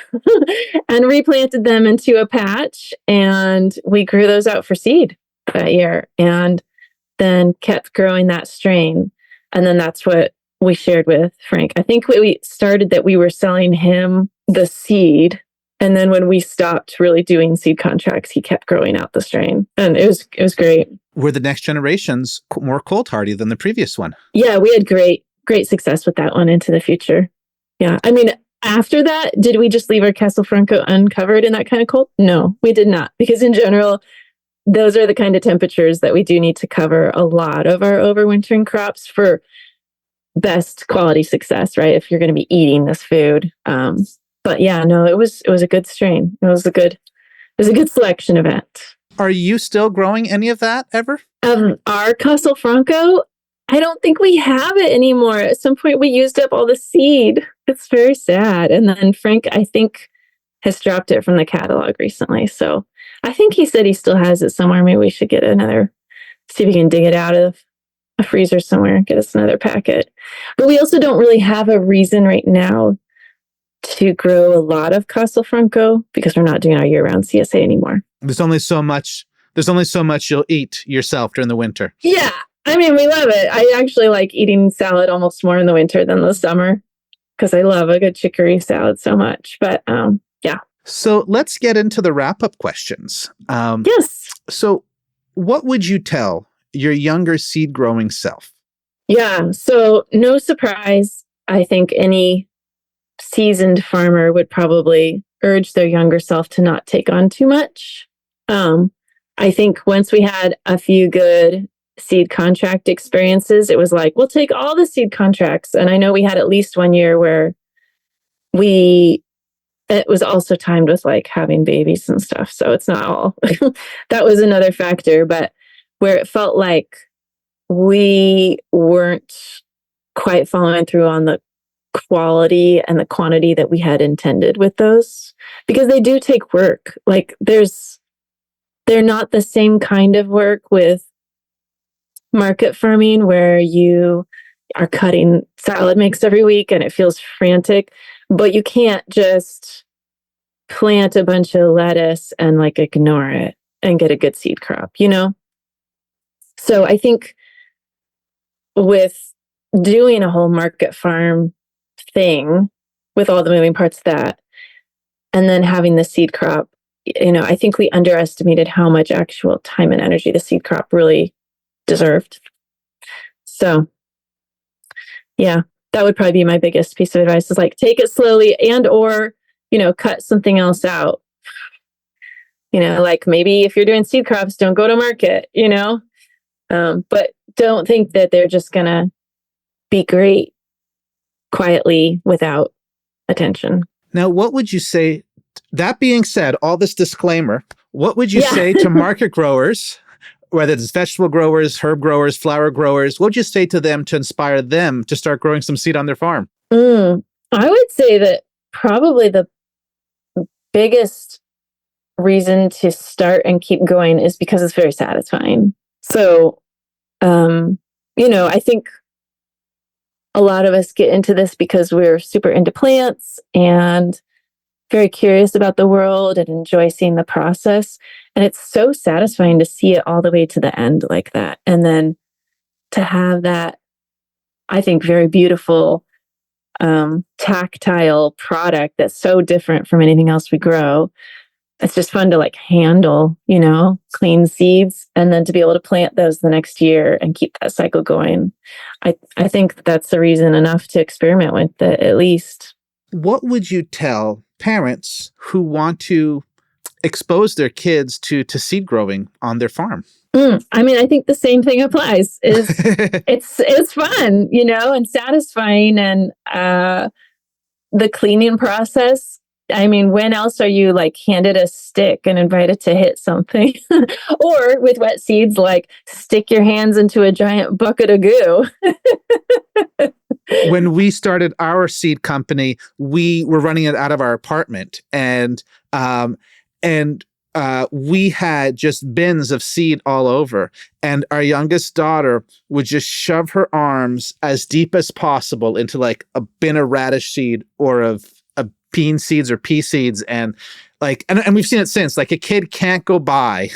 replanted them into a patch. And we grew those out for seed that year and then kept growing that strain. And then that's what we shared with Frank. I think we started that we were selling him the seed. And then when we stopped really doing seed contracts, he kept growing out the strain. And it was great. Were the next generations more cold hardy than the previous one? Yeah, we had great success with that one into the future. Yeah. I mean, after that, did we just leave our Castle Franco uncovered in that kind of cold? No, we did not. Because in general, those are the kind of temperatures that we do need to cover a lot of our overwintering crops for best quality success, right? If you're going to be eating this food. But yeah, no, it was a good strain. It was a good selection event. Are you still growing any of that ever? Our Castle Franco, I don't think we have it anymore. At some point, we used up all the seed. It's very sad. And then Frank, I think, has dropped it from the catalog recently. So I think he said he still has it somewhere. Maybe we should get see if we can dig it out of a freezer somewhere, get us another packet. But we also don't really have a reason right now to grow a lot of Castle Franco because we're not doing our year-round CSA anymore. There's only so much you'll eat yourself during the winter. Yeah. I mean, we love it. I actually like eating salad almost more in the winter than the summer because I love a good chicory salad so much. But yeah. So let's get into the wrap-up questions. Yes. So what would you tell your younger seed growing self? Yeah. So no surprise, I think any seasoned farmer would probably urge their younger self to not take on too much. I think once we had a few good seed contract experiences, it was like, we'll take all the seed contracts. And I know we had at least one year where it was also timed with like having babies and stuff. So it's not all, that was another factor, but where it felt like we weren't quite following through on the quality and the quantity that we had intended with those, because they do take work. Like they're not the same kind of work with market farming where you are cutting salad mix every week and it feels frantic, but you can't just plant a bunch of lettuce and like ignore it and get a good seed crop, So I think with doing a whole market farm thing with all the moving parts of that, and then having the seed crop, I think we underestimated how much actual time and energy the seed crop really deserved. So yeah, that would probably be my biggest piece of advice is like, take it slowly and, or, cut something else out. Like maybe if you're doing seed crops, don't go to market, but don't think that they're just going to be great quietly without attention. Now, what would you say, that being said, all this disclaimer, what would you say to market growers, whether it's vegetable growers, herb growers, flower growers, what would you say to them to inspire them to start growing some seed on their farm? I would say that probably the biggest reason to start and keep going is because it's very satisfying. So, I think a lot of us get into this because we're super into plants and very curious about the world and enjoy seeing the process. And it's so satisfying to see it all the way to the end like that. And then to have that, I think, very beautiful, tactile product that's so different from anything else we grow. it's just fun to like handle, clean seeds and then to be able to plant those the next year and keep that cycle going. I think that's the reason enough to experiment with it, at least. What would you tell parents who want to expose their kids to seed growing on their farm? I think the same thing applies. It's fun, and satisfying, and the cleaning process. When else are you like handed a stick and invited to hit something? Or with wet seeds, like stick your hands into a giant bucket of goo. When we started our seed company, we were running it out of our apartment, and we had just bins of seed all over. And our youngest daughter would just shove her arms as deep as possible into like a bin of radish seed or of bean seeds or pea seeds. And we've seen it since. Like, a kid can't go by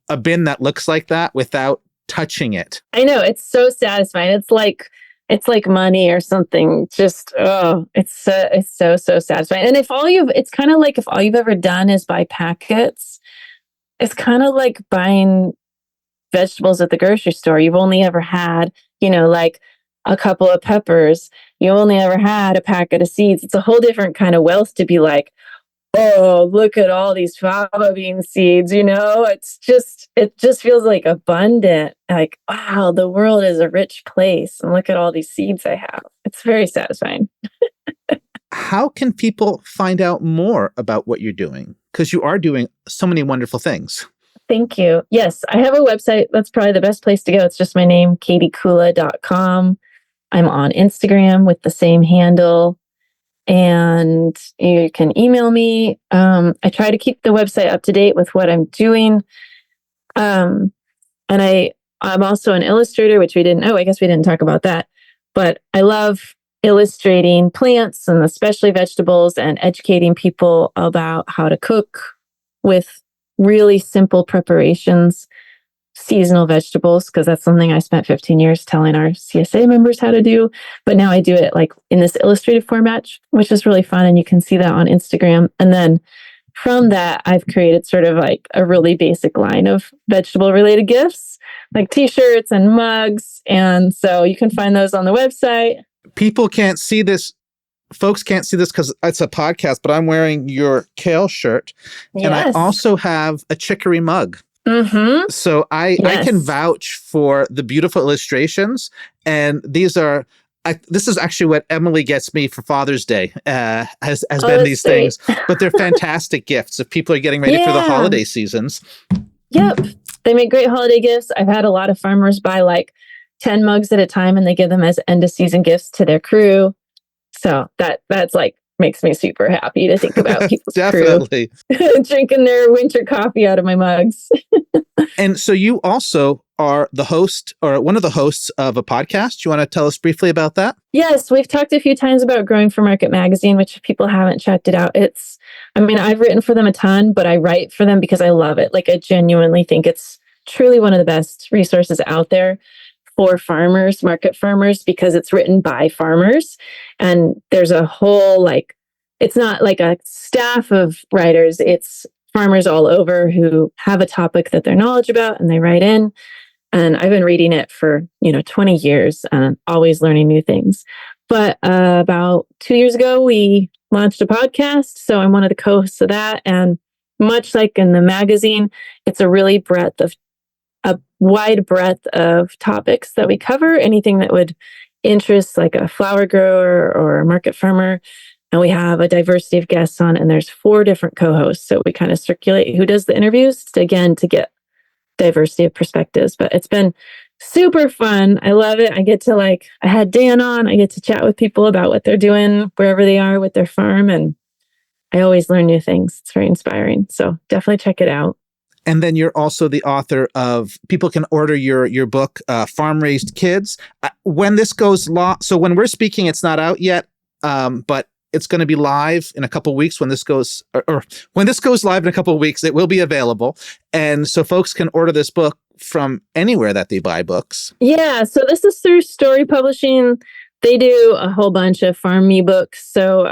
a bin that looks like that without touching it. I know, it's so satisfying. It's like money or something. Just, it's so satisfying. And it's kind of like if all you've ever done is buy packets, it's kind of like buying vegetables at the grocery store. You've only ever had, like a couple of peppers. You only ever had a packet of seeds. It's a whole different kind of wealth to be like, oh, look at all these fava bean seeds, it just feels like abundant. Like, wow, the world is a rich place. And look at all these seeds I have. It's very satisfying. How can people find out more about what you're doing? Because you are doing so many wonderful things. Thank you. Yes, I have a website. That's probably the best place to go. It's just my name, KatieKulla.com. I'm on Instagram with the same handle. And you can email me. I try to keep the website up to date with what I'm doing. And I'm also an illustrator, which I guess we didn't talk about that. But I love illustrating plants and especially vegetables and educating people about how to cook with really simple preparations, seasonal vegetables, because that's something I spent 15 years telling our CSA members how to do. But now I do it like in this illustrative format, which is really fun. And you can see that on Instagram. And then from that, I've created sort of like a really basic line of vegetable related gifts, like t-shirts and mugs. And so you can find those on the website. People can't see this. Folks can't see this because it's a podcast, but I'm wearing your kale shirt. Yes. And I also have a chicory mug. Mm-hmm. So I can vouch for the beautiful illustrations. And this is actually what Emily gets me for Father's Day, has been these sweet things. But they're fantastic gifts if people are getting ready for the holiday seasons. Yep. They make great holiday gifts. I've had a lot of farmers buy like 10 mugs at a time, and they give them as end of season gifts to their crew. So that's like makes me super happy to think about people's Definitely. crew drinking their winter coffee out of my mugs. And so you also are the host or one of the hosts of a podcast. You want to tell us briefly about that? Yes, we've talked a few times about Growing for Market magazine, which if people haven't checked it out, I've written for them a ton, but I write for them because I love it. Like, I genuinely think it's truly one of the best resources out there for farmers, market farmers, because it's written by farmers. And there's a whole, it's not like a staff of writers, it's farmers all over who have a topic that they're knowledgeable about and they write in. And I've been reading it for, 20 years and always learning new things. But about 2 years ago, we launched a podcast. So I'm one of the co-hosts of that. And much like in the magazine, it's a wide breadth of topics that we cover, anything that would interest like a flower grower or a market farmer. And we have a diversity of guests on, and there's 4 different co-hosts. So we kind of circulate who does the interviews to get diversity of perspectives. But it's been super fun. I love it. I get to I had Dan on, I get to chat with people about what they're doing wherever they are with their farm. And I always learn new things. It's very inspiring. So definitely check it out. And then you're also the author of, people can order your book, Farm Raised Kids. When this goes so when we're speaking, it's not out yet, but it's going to be live in a couple of weeks. When this goes, or when this goes live in a couple of weeks, it will be available. And so folks can order this book from anywhere that they buy books. Yeah. So this is through Storey Publishing. They do a whole bunch of farm me books. So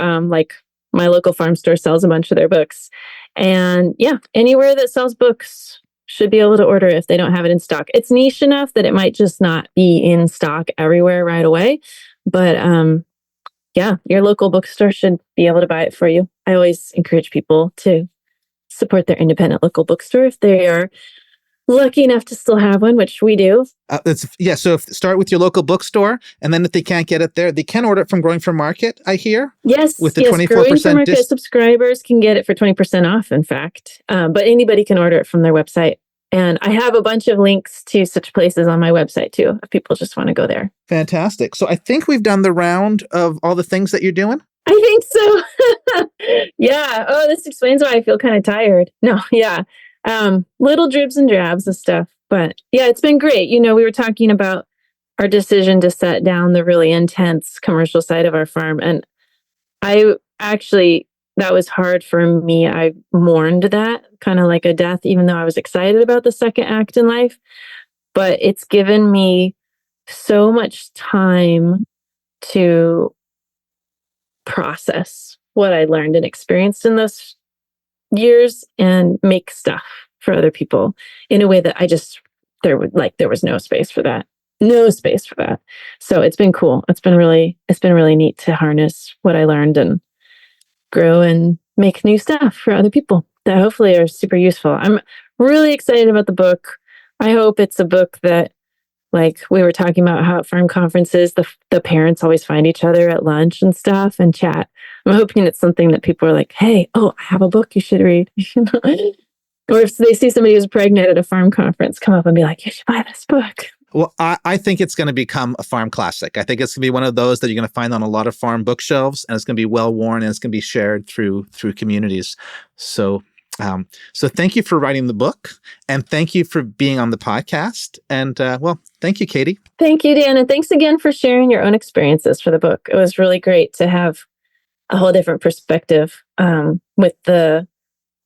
my local farm store sells a bunch of their books. And yeah, anywhere that sells books should be able to order it if they don't have it in stock. It's niche enough that it might just not be in stock everywhere right away. But yeah, your local bookstore should be able to buy it for you. I always encourage people to support their independent local bookstore if they are lucky enough to still have one, which we do. So start with your local bookstore, and then if they can't get it there, they can order it from Growing for Market, I hear. Yes, with the yes. 24% Growing for Market subscribers can get it for 20% off, in fact. But anybody can order it from their website. And I have a bunch of links to such places on my website too, if people just want to go there. Fantastic. So I think we've done the round of all the things that you're doing. I think so. Yeah. Oh, this explains why I feel kind of tired. No, yeah. Little dribs and drabs of stuff. But yeah, it's been great. You know, we were talking about our decision to set down the really intense commercial side of our farm. And I actually, that was hard for me. I mourned that kind of like a death, even though I was excited about the second act in life. But it's given me so much time to process what I learned and experienced in those years and make stuff for other people in a way that there was no space for that. No space for that. So it's been cool. It's been really neat to harness what I learned and grow and make new stuff for other people that hopefully are super useful. I'm really excited about the book. I hope it's a book that, like we were talking about how at farm conferences, the parents always find each other at lunch and stuff and chat. I'm hoping it's something that people are like, hey, I have a book you should read. Or if they see somebody who's pregnant at a farm conference, come up and be like, you should buy this book. Well, I think it's going to become a farm classic. I think it's going to be one of those that you're going to find on a lot of farm bookshelves, and it's going to be well worn, and it's going to be shared through communities. So thank you for writing the book, and thank you for being on the podcast. And thank you, Katie. Thank you, Dan, and thanks again for sharing your own experiences for the book. It was really great to have a whole different perspective with the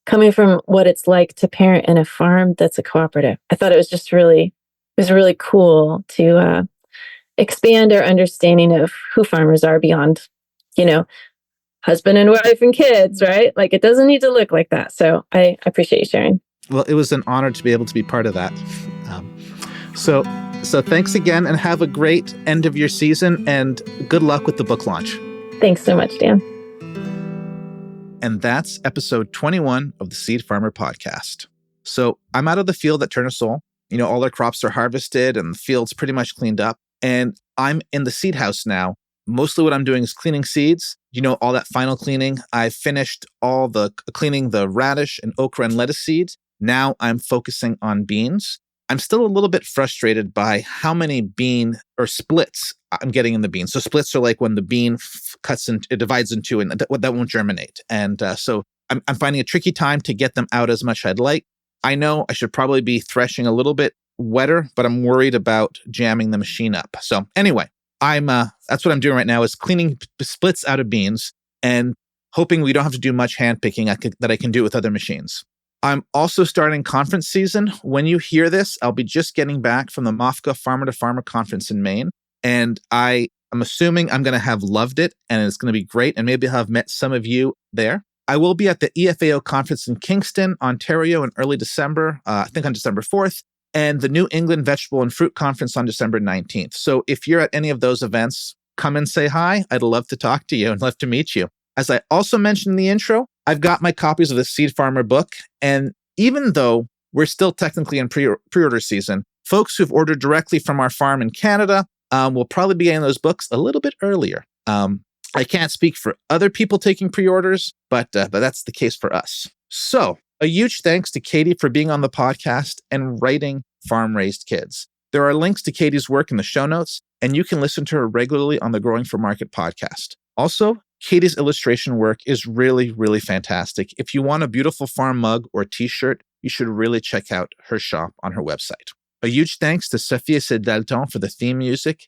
coming from what it's like to parent in a farm that's a cooperative. I thought it was really cool to expand our understanding of who farmers are beyond, husband and wife and kids, right? Like it doesn't need to look like that. So I appreciate you sharing. Well, it was an honor to be able to be part of that. So thanks again, and have a great end of your season, and good luck with the book launch. Thanks so much, Dan. And that's episode 21 of the Seed Farmer Podcast. So I'm out of the field at Turnasol. All our crops are harvested and the field's pretty much cleaned up. And I'm in the seed house now. Mostly what I'm doing is cleaning seeds. All that final cleaning. I've finished all the cleaning the radish and okra and lettuce seeds. Now I'm focusing on beans. I'm still a little bit frustrated by how many bean or splits I'm getting in the bean. So splits are like when the bean it divides in two, and that won't germinate. And so I'm finding a tricky time to get them out as much as I'd like. I know I should probably be threshing a little bit wetter, but I'm worried about jamming the machine up. So anyway, that's what I'm doing right now, is cleaning splits out of beans and hoping we don't have to do much hand picking that I can do with other machines. I'm also starting conference season. When you hear this, I'll be just getting back from the MOFGA Farmer to Farmer Conference in Maine. And I'm assuming I'm going to have loved it, and it's going to be great. And maybe I'll have met some of you there. I will be at the EFAO conference in Kingston, Ontario in early December, I think on December 4th, and the New England Vegetable and Fruit Conference on December 19th. So if you're at any of those events, come and say hi. I'd love to talk to you and love to meet you. As I also mentioned in the intro, I've got my copies of the Seed Farmer book. And even though we're still technically in pre-order season, folks who've ordered directly from our farm in Canada will probably be getting those books a little bit earlier. I can't speak for other people taking pre-orders, but that's the case for us. So a huge thanks to Katie for being on the podcast and writing Farm Raised Kids. There are links to Katie's work in the show notes, and you can listen to her regularly on the Growing for Market podcast. Also, Katie's illustration work is really, really fantastic. If you want a beautiful farm mug or t-shirt, you should really check out her shop on her website. A huge thanks to Sophie Dalton for the theme music.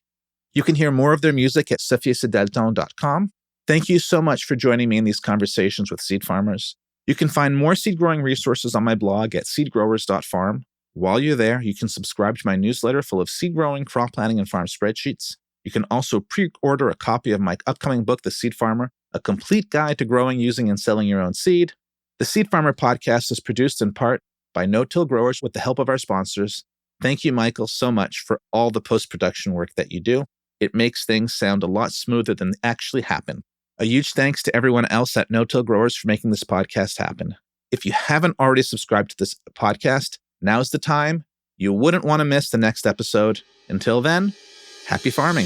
You can hear more of their music at sophiesedalton.com. Thank you so much for joining me in these conversations with seed farmers. You can find more seed growing resources on my blog at seedgrowers.farm. While you're there, you can subscribe to my newsletter full of seed growing, crop planning, and farm spreadsheets. You can also pre-order a copy of my upcoming book, The Seed Farmer, a complete guide to growing, using, and selling your own seed. The Seed Farmer podcast is produced in part by no-till growers with the help of our sponsors. Thank you, Michael, so much for all the post-production work that you do. It makes things sound a lot smoother than they actually happen. A huge thanks to everyone else at No-Till Growers for making this podcast happen. If you haven't already subscribed to this podcast, now's the time. You wouldn't want to miss the next episode. Until then, happy farming.